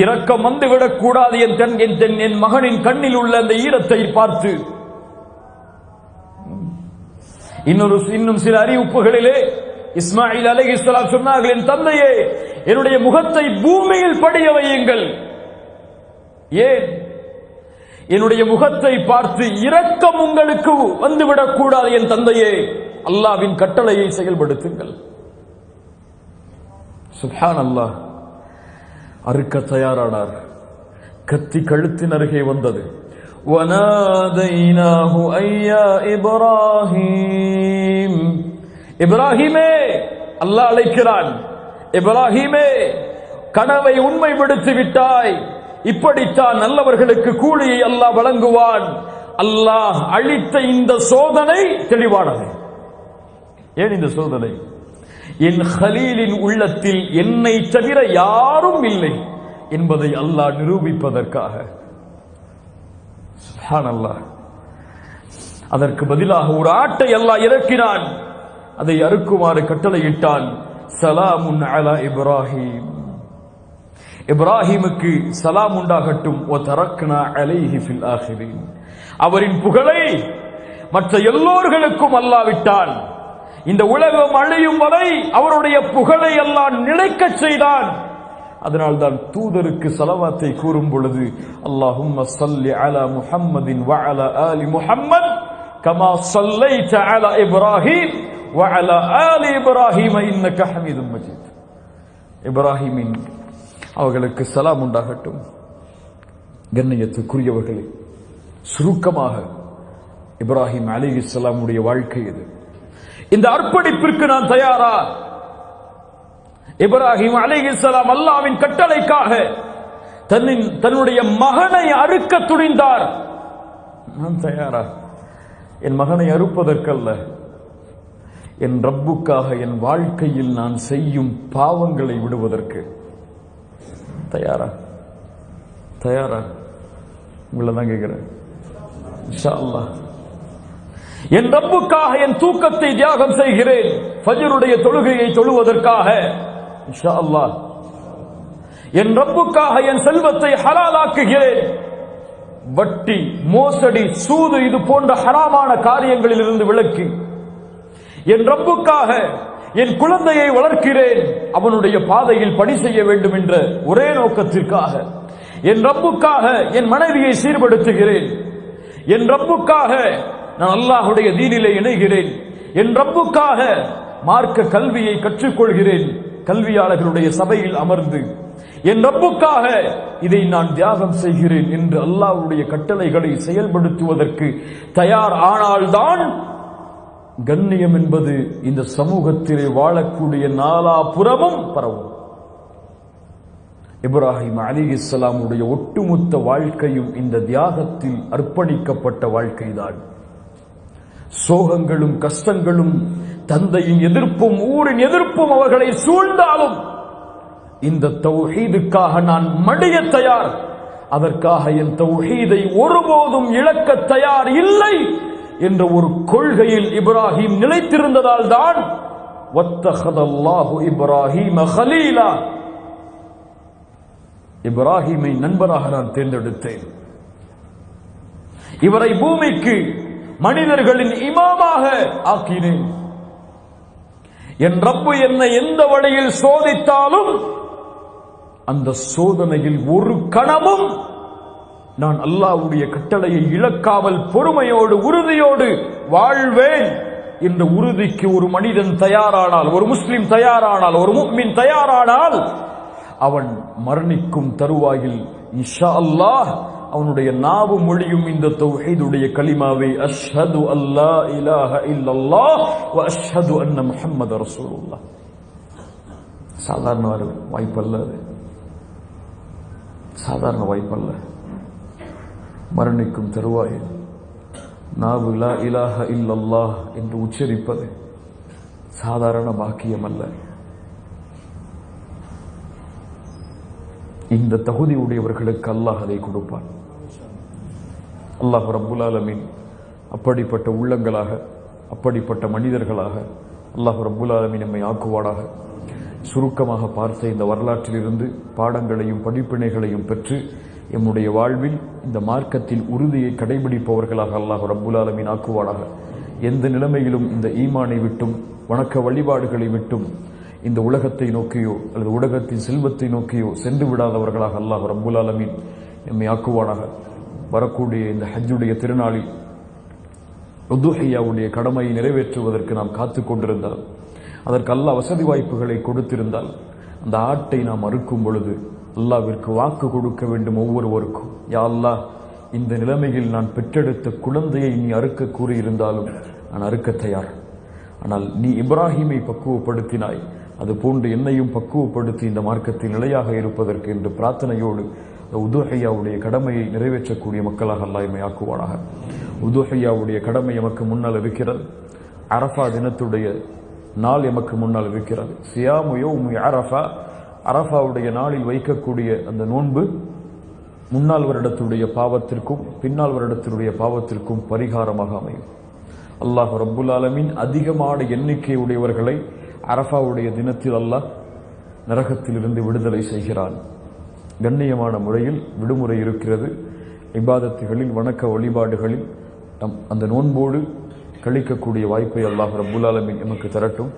இரக்கம் வந்துவிடக் கூடாது என் மகனின் கண்ணில் உள்ள அந்த ஈரத்தை பார்த்து. இன்னும் சில அறிவிப்புகளிலே இஸ்மாயில் அலைஹிஸ்ஸலாம் சொன்னார்கள், என் தந்தையே என்னுடைய முகத்தை பூமியில் படிய வையுங்கள். ஏன்? என்னுடைய முகத்தை பார்த்து இரக்கம் உங்களுக்கு வந்துவிடக் கூடாது என் தந்தையே, அல்லாஹ்வின் கட்டளையை செயல்படுத்துங்கள். சுப்ஹானல்லாஹ். அறுக்க தயாரானார். கத்தி கழுத்தின் அருகே வந்தது. وَنَادَيْنَاهُ أَيْ يَا إِبْرَاهِيمُ, இப்ராஹிமே, அல்லாஹ் அழைக்கிறான். இப்ராஹிமே, கனவை உண்மைப்படுத்தி விட்டாய், இப்படித்தான் நல்லவர்களுக்கு கூலியை அல்லாஹ் வழங்குவான். அல்லாஹ் அளித்த இந்த சோதனை தெளிவானது. ஏன் இந்த சோதனை? என் ஹலீலின் உள்ளத்தில் என்னை தவிர யாரும் இல்லை என்பதை அல்லாஹ் நிரூபிப்பதற்காக. சுப்ஹானல்லாஹ். அதற்கு பதிலாக ஒரு ஆட்டை அல்லாஹ் இறக்கினான். அதை அறுக்குமாறு கட்டளையிட்டான். சலாமுன் அலா இப்ராஹிம், இப்ராஹிமுக்கு சலாம் உண்டாகட்டும். வதரக்னா அலைஹி ஃபில் ஆகிரீன். அவரின் புகழை மற்ற எல்லோர்களுக்கும் அல்லாஹ் விட்டான். இந்த உலகம் அழியும் வரை அவருடைய புகழை அல்லாஹ் நிலைக்கச் செய்தான். அதனால்தான் தூதருக்கு ஸலவாத்தை கூறும் பொழுது அல்லாஹும்ம ஸல்லி அலா முஹம்மதின் வ அலா ஆலி முஹம்மத் கமா ஸல்லைத அலா இப்ராஹீம் வ அலா ஆலி இப்ராஹீம் இன்னக ஹமீதும் மஜீத். இப்ராஹிமின் அவர்களுக்கு சலாம் உண்டாகட்டும். கண்ணியத்துக்குரியவர்களே, சுருக்கமாக இப்ராஹிம் அலைஹிஸ்ஸலாமுடைய வாழ்க்கை இது. இந்த அர்ப்பணிப்பிற்கு நான் தயாரா? இப்ராஹிம் அலைஹிஸ்ஸலாம் அல்லாஹ்வின் கட்டளைக்காக தன்னுடைய மகனை அறுக்க துணிந்தார். நான் தயாரா? என் மகனை அறுப்பதற்கல்ல, என் ரப்புக்காக என் வாழ்க்கையில் நான் செய்யும் பாவங்களை விடுவதற்கு தயாரா? தயாரா? உங்களை தான் கேட்கிறேன். இன்ஷா அல்லாஹ் என் ரப்புக்காக என் தூக்கத்தை தியாகம் செய்கிறேன், ஃபஜ்ருடைய தொழுகையை தொழுவதற்காக. இன்ஷா அல்லாஹ் என் ரப்புக்காக என் செல்வத்தை ஹலாலாக்குகிறேன். வட்டி, மோசடி, சூது இது போன்ற ஹராமான காரியங்களில் இருந்து விலக்கி என் ரப்புக்காக என் குழந்தையை வளர்க்கிறேன், அவனுடைய பாதையில் பணி செய்ய வேண்டும் என்ற ஒரே நோக்கத்திற்காக. என் ரப்புக்காக என் மனைவியை சீர்படுத்துகிறேன். என் ரப்புக்காக நான் அல்லாஹ்வுடைய தீனிலே இணைகிறேன். என் ரப்புக்காக மார்க்க கல்வியை கற்றுக்கொள்கிறேன், கல்வியாளர்களுடைய சபையில் அமர்ந்து. என் ரப்புக்காக இதை நான் தியாகம் செய்கிறேன் என்று அல்லாஹ்வுடைய கட்டளைகளை செயல்படுத்துவதற்கு தயார் ஆனால்தான் கண்ணியம் என்பது இந்த சமூகத்திலே வாழக்கூடிய நாலாபுறமும் பரவும். இப்ராஹிம் அலைஹிஸ்ஸலாமுடைய ஒட்டுமொத்த வாழ்க்கையும் இந்த தியாகத்தில் அர்ப்பணிக்கப்பட்ட வாழ்க்கைதான். சோகங்களும் கஷ்டங்களும் தந்தையின் எதிர்ப்பும் ஊரின் எதிர்ப்பும் அவர்களை சூழ்ந்தாலும் இந்த தௌஹீதுக்காக நான் மடிய தயார், அதற்காக என் தௌஹீதை ஒருபோதும் இழக்க தயார் இல்லை என்ற ஒரு கொள்கையில் இப்ராஹிம் நிலைத்திருந்ததால் தான் வத்தஹதல்லாஹு இப்ராஹீம கலீலா, இப்ராஹிமை நண்பராக நான் தேர்ந்தெடுத்தேன். இவரை பூமிக்கு மனிதர்களின் இமாமாக ஆக்கினேன். என் ரப்பு என்னை எந்த வழியில் சோதித்தாலும் அந்த சோதனையில் ஒரு கணமும் நான் அல்லாஹ்வுடைய கட்டளையை இழக்காமல் பொறுமையோடு உறுதியோடு வாழ்வேன் என்ற உறுதிக்கு ஒரு மனிதன் தயாரானால், ஒரு முஸ்லிம் தயாரானால், ஒரு முஃமின் தயாரானால், அவன் மரணிக்கும் தருவாயில் இன்ஷா அல்லாஹ் அவனுடைய நாவு மொழியும் இந்த தௌஹீதுடைய கலிமாவை அஷ்ஹது அல்லா இலாஹ இல்லல்லாஹ் வ அஷ்ஹது அன்ன முஹம்மத ரசூலுல்லாஹ். சாதாரண வாய்ப்பல்ல, அது சாதாரண வாய்ப்பல்ல. மரணிக்கும் தருவாயில் நாவு லா இலாஹ இல்லல்லாஹ் என்று உச்சரிப்பது சாதாரண பாக்கியம் அல்ல. இந்த தகுதி உடையவர்களுக்கு அல்லாஹ் அதை கொடுப்பான். அல்லாஹ் ரப்புல் ஆலமீன் அப்படிப்பட்ட உள்ளங்களாக, அப்படிப்பட்ட மனிதர்களாக அல்லாஹ் ரப்புல் ஆலமீன் நம்மை ஆக்குவானாக. சுருக்கமாக பார்த்த இந்த வரலாற்றிலிருந்து பாடங்களையும் படிப்பினைகளையும் பெற்று எம்முடைய வாழ்வில் இந்த மார்க்கத்தில் உறுதியை கடைபிடிப்பவர்களாக அல்லாஹ் ரப்புல் ஆலமீன் ஆக்குவானாக. எந்த நிலைமையிலும் இந்த ஈமானை விட்டும் வணக்க வழிபாடுகளை விட்டும் இந்த உலகத்தை நோக்கியோ அல்லது உலகத்தின் செல்வத்தை நோக்கியோ சென்று விடாதவர்களாக அல்லாஹ் ரப்புல் ஆலமீன் எம்மை ஆக்குவானாக. வரக்கூடிய இந்த ஹஜ்ஜுடைய திருநாளில் உதுஹியாவுடைய கடமையை நிறைவேற்றுவதற்கு நாம் காத்து கொண்டிருந்தால், அதற்கு அல்லாஹ் வசதி வாய்ப்புகளை கொடுத்திருந்தால், அந்த ஆட்டை நாம் அறுக்கும் பொழுது அல்லாஹ்விற்கு வாக்கு கொடுக்க வேண்டும் ஒவ்வொருவருக்கும். யா அல்லாஹ், இந்த நிலைமையில் நான் பெற்றெடுத்த குழந்தையை நீ அறுக்க கூறியிருந்தாலும் நான் அறுக்க தயார். ஆனால் நீ இப்ராஹிமை பக்குவப்படுத்தினாய், அது போன்று என்னையும் பக்குவப்படுத்தி இந்த மார்க்கத்தில் நிலையாக இருப்பதற்கு என்று பிரார்த்தனையோடு உதுஹியாவுடைய கடமையை நிறைவேற்றக்கூடிய மக்களாக அல்லாஹ் எம்மை ஆக்குவானாக. உதுஹியாவுடைய கடமை எமக்கு முன்னால் இருக்கிறது. அரஃபா தினத்துடைய நாள் எமக்கு முன்னால் இருக்கிறது. சியாமு யௌமி அரஃபா, அரஃபாவுடைய நாளில் வைக்கக்கூடிய அந்த நோன்பு முன்னாள் வருடத்துடைய பாவத்திற்கும் பின்னால் வருடத்தினுடைய பாவத்திற்கும் பரிகாரமாக அமையும். அல்லாஹ் ரப்புல் ஆலமீன் அதிகமான எண்ணிக்கை உடையவர்களை அரஃபாவுடைய தினத்தில் அல்லாஹ் நரகத்திலிருந்து விடுதலை செய்கிறான். கண்ணியமான முறையில் விடுமுறை இருக்கிறது. இபாதத்துகளில், வணக்க வழிபாடுகளில் அந்த நோன்போடு கழிக்கக்கூடிய வாய்ப்பை அல்லாஹ் ரப்புல் ஆலமீன் எமக்கு தரட்டும்.